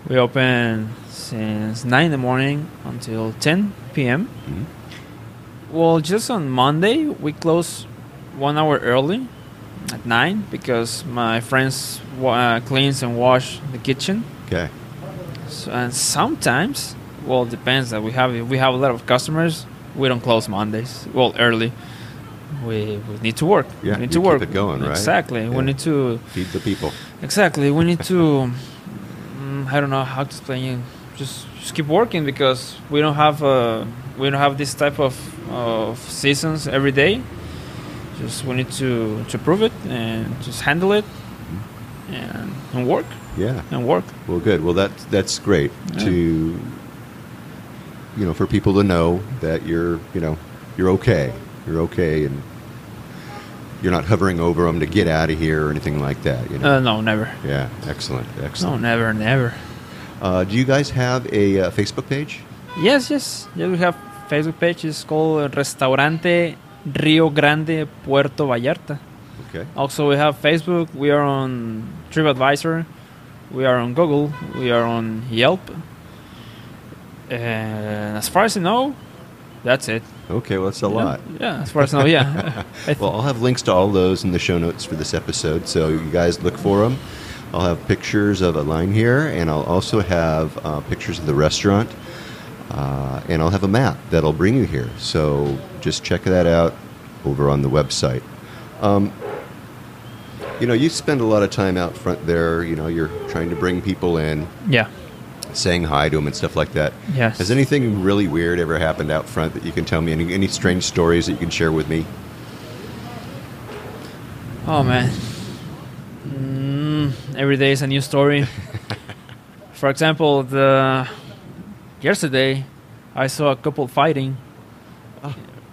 We open since 9 in the morning until 10 p.m. Well, just on Monday, we close 1 hour early at 9 because my friends cleans and wash the kitchen. Okay. So, and sometimes, well, it depends that we have a lot of customers. We don't close Mondays. Well, early. We need to work. Yeah, we need you to work. keep it going, right? Exactly. Yeah. We need to Feed the people. Exactly. We need to. I don't know how to explain it. Just keep working because we don't have this type of seasons every day. Just we need to prove it and just handle it and work. Yeah. And work. Well, good. Well, that's great to for people to know that you're okay. You're okay, and you're not hovering over them to get out of here or anything like that. No, never. Yeah, excellent. No, never. Do you guys have a Facebook page? Yes. Yeah, we have Facebook page. It's called Restaurant Rio Grande Puerto Vallarta. Okay. Also, we have Facebook. We are on TripAdvisor. We are on Google. We are on Yelp. And as far as I know, that's it. Okay, well, that's a lot. Yeah, as far as I know, yeah. Well, I'll have links to all those in the show notes for this episode, so you guys look for them. I'll have pictures of Elaine here, and I'll also have pictures of the restaurant, and I'll have a map that'll bring you here. So just check that out over on the website. You spend a lot of time out front there. You're trying to bring people in. Yeah. Saying hi to them and stuff like that. Yes. Has anything really weird ever happened out front that you can tell me? Any strange stories that you can share with me? Oh, man. Every day is a new story. For example, yesterday, I saw a couple fighting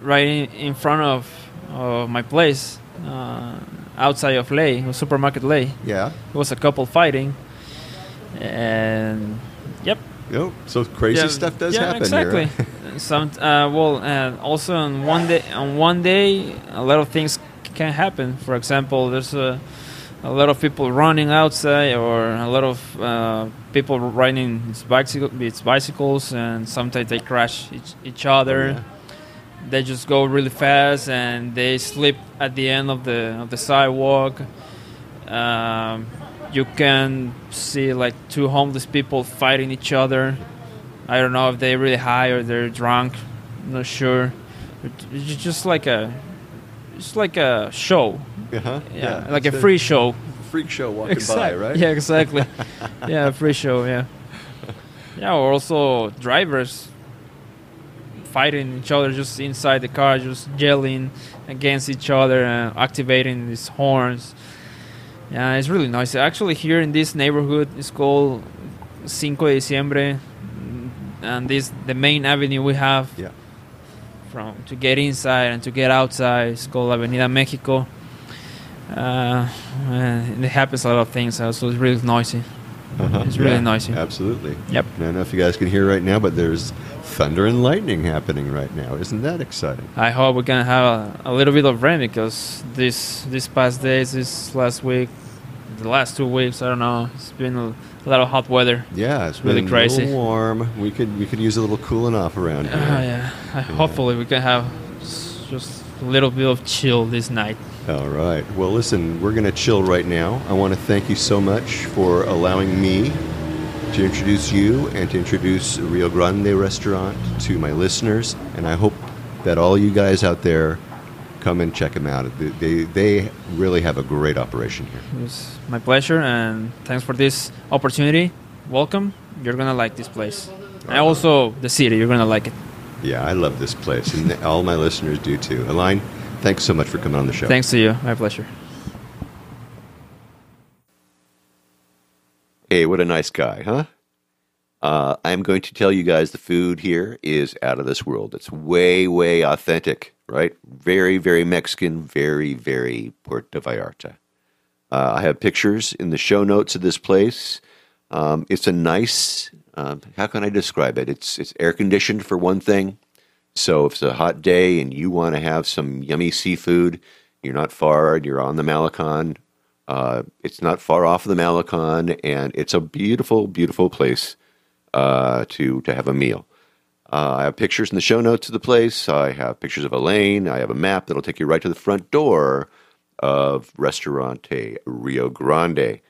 right in front of my place, outside of Lay, supermarket Lay. Yeah. It was a couple fighting, and yep. Oh, so crazy stuff does happen. Exactly. Here. Also on one day, a lot of things can happen. For example, there's a lot of people running outside, or a lot of people riding bicycles, and sometimes they crash each other. Oh, yeah. They just go really fast, and they slip at the end of the sidewalk. You can see like two homeless people fighting each other. I don't know if they're really high or they're drunk. I'm not sure. It's just like a show. Uh-huh. Yeah, like a free show. Freak show walking by, right? Yeah, exactly. Yeah, free show. Yeah. Yeah, or also drivers fighting each other just inside the car, just yelling against each other and activating these horns. Yeah, it's really nice. Actually, here in this neighborhood, it's called Cinco de Diciembre, and this the main avenue we have. Yeah. To get inside and to get outside. It's called Avenida Mexico. And it happens a lot of things, so it's really noisy. Uh-huh. It's really noisy. Absolutely. Yep. I don't know if you guys can hear right now, but there's thunder and lightning happening right now. Isn't that exciting? I hope we can have a little bit of rain, because this past days, this last week, the last 2 weeks, I don't know, it's been a lot of hot weather. Yeah, it's really been crazy. A little warm. We could use a little cooling off around here. Yeah. Hopefully we can have just a little bit of chill this night. All right. Well, listen, we're going to chill right now. I want to thank you so much for allowing me to introduce you and to introduce Rio Grande Restaurant to my listeners. And I hope that all you guys out there come and check them out. They really have a great operation here. It was my pleasure, and thanks for this opportunity. Welcome. You're going to like this place. And also the city. You're going to like it. Yeah, I love this place, and all my listeners do too. Elaine, thanks so much for coming on the show. Thanks to you. My pleasure. Hey, what a nice guy, huh? I'm going to tell you guys the food here is out of this world. It's way, way authentic, right? Very, very Mexican, very, very Puerto Vallarta. I have pictures in the show notes of this place. It's a nice, how can I describe it? It's air-conditioned for one thing. So if it's a hot day and you want to have some yummy seafood, you're not far and you're on the Malecon, It's not far off the Malecon, and it's a beautiful, beautiful place to have a meal. I have pictures in the show notes of the place. I have pictures of Elaine. I have a map that'll take you right to the front door of Restaurant Rio Grande.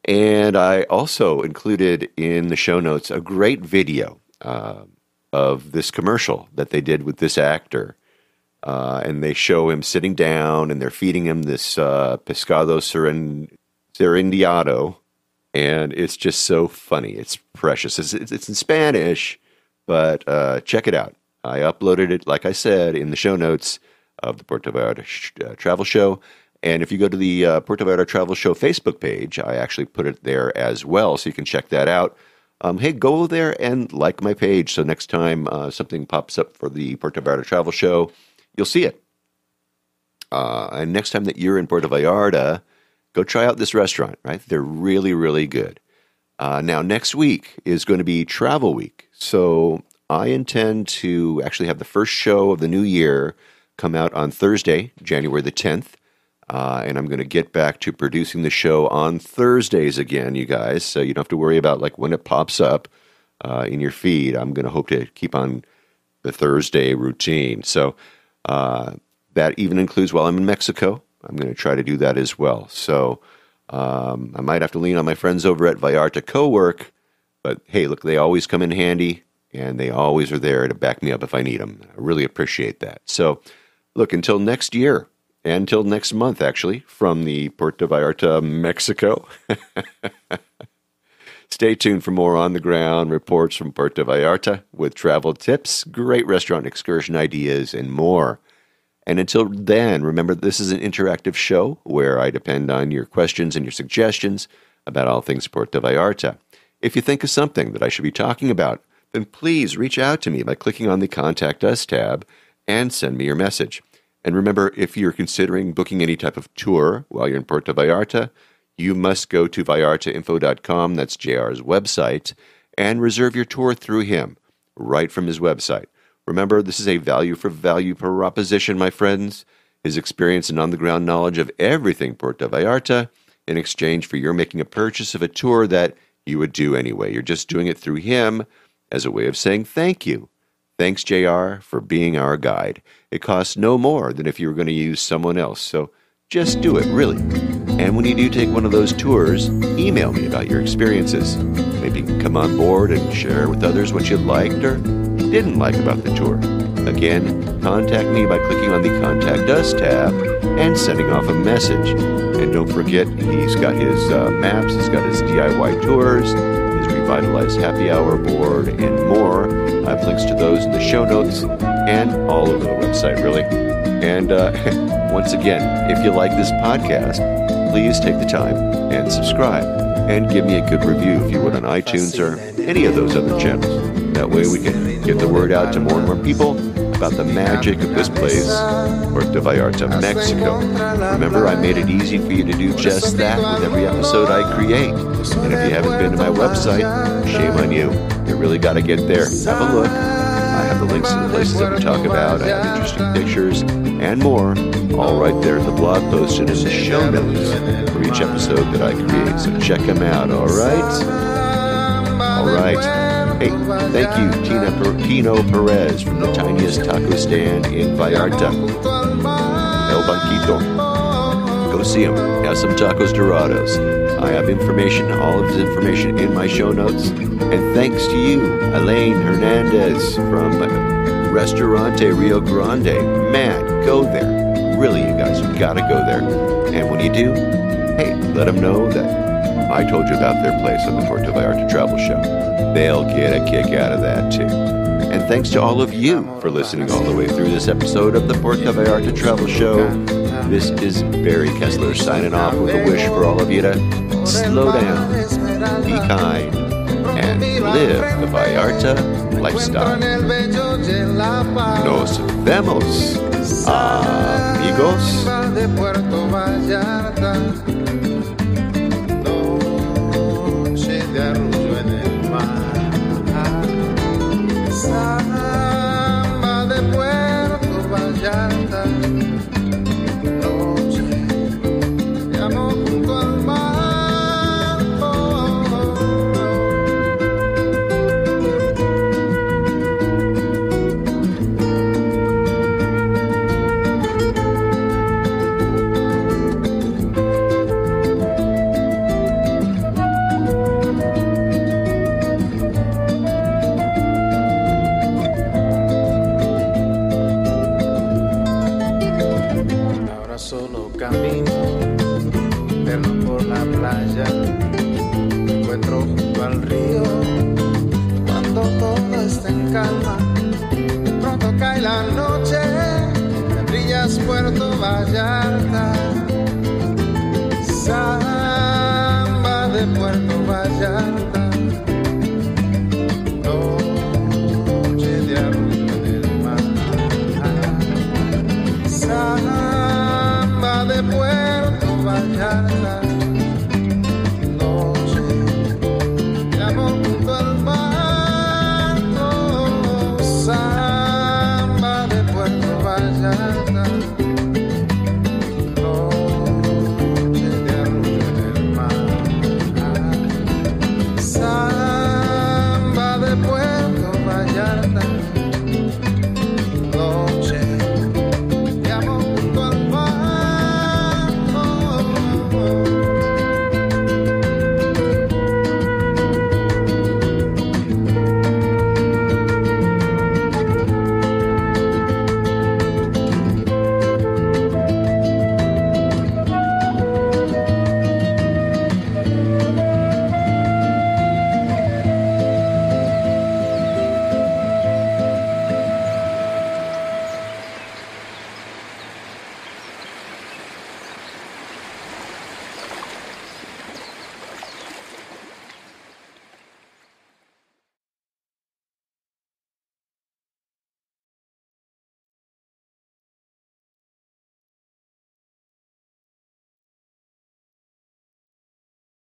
And I also included in the show notes a great video of this commercial that they did with this actor. And they show him sitting down, and they're feeding him this Pescado Sarandeado. And it's just so funny. It's precious. It's in Spanish, but check it out. I uploaded it, like I said, in the show notes of the Puerto Vallarta Travel Show. And if you go to the Puerto Vallarta Travel Show Facebook page, I actually put it there as well, so you can check that out. Hey, go there and like my page, so next time something pops up for the Puerto Vallarta Travel Show, you'll see it. And next time that you're in Puerto Vallarta, go try out this restaurant, right? They're really, really good. Now, next week is going to be Travel Week, so I intend to actually have the first show of the new year come out on Thursday, January the 10th. And I'm going to get back to producing the show on Thursdays again, you guys, so you don't have to worry about like when it pops up in your feed. I'm going to hope to keep on the Thursday routine. So that even includes while I'm in Mexico. I'm going to try to do that as well. So I might have to lean on my friends over at Vallarta Co-work, but hey, look, they always come in handy, and they always are there to back me up if I need them. I really appreciate that. So look, until next year, until next month, actually, from the Puerto Vallarta, Mexico. Stay tuned for more on-the-ground reports from Puerto Vallarta with travel tips, great restaurant excursion ideas, and more. And until then, remember, this is an interactive show where I depend on your questions and your suggestions about all things Puerto Vallarta. If you think of something that I should be talking about, then please reach out to me by clicking on the Contact Us tab and send me your message. And remember, if you're considering booking any type of tour while you're in Puerto Vallarta, you must go to vallartainfo.com, that's JR's website, and reserve your tour through him, right from his website. Remember, this is a value-for-value proposition, my friends. His experience and on-the-ground knowledge of everything Puerto Vallarta in exchange for your making a purchase of a tour that you would do anyway. You're just doing it through him as a way of saying thank you. Thanks, JR, for being our guide. It costs no more than if you were going to use someone else, so just do it, really. And when you do take one of those tours, email me about your experiences. Maybe you can come on board and share with others what you liked or didn't like about the tour. Again, contact me by clicking on the Contact Us tab and sending off a message. And don't forget, he's got his maps, he's got his DIY tours, his revitalized happy hour board, and more. I have links to those in the show notes and all over the website, really. And once again, if you like this podcast, please take the time and subscribe and give me a good review if you would on iTunes or any of those other channels. That way we can get the word out to more and more people about the magic of this place, Puerto Vallarta, Mexico. Remember, I made it easy for you to do just that with every episode I create. And if you haven't been to my website, shame on you. You really got to get there. Have a look. I have the links to the places that we talk about. I have interesting pictures and more, all right there in the blog post and in the show notes for each episode that I create. So check them out, all right? All right. Hey, thank you, Tino Pérez from the tiniest taco stand in Vallarta, El Banquito. Go see him. Have some tacos dorados. I have information, all of his information in my show notes. And thanks to you, Alain Hernandez from Restaurant Rio Grande. Man, go there. Really, you guys, you gotta go there. And when you do, hey, let them know that I told you about their place on the Puerto Vallarta Travel Show. They'll get a kick out of that, too. And thanks to all of you for listening all the way through this episode of the Puerto Vallarta Travel Show. This is Barry Kessler signing off with a wish for all of you to slow down, be kind, and live the Vallarta lifestyle. Nos vemos, amigos. Samba de Puerto Vallarta, noche de amor junto a Vallarta.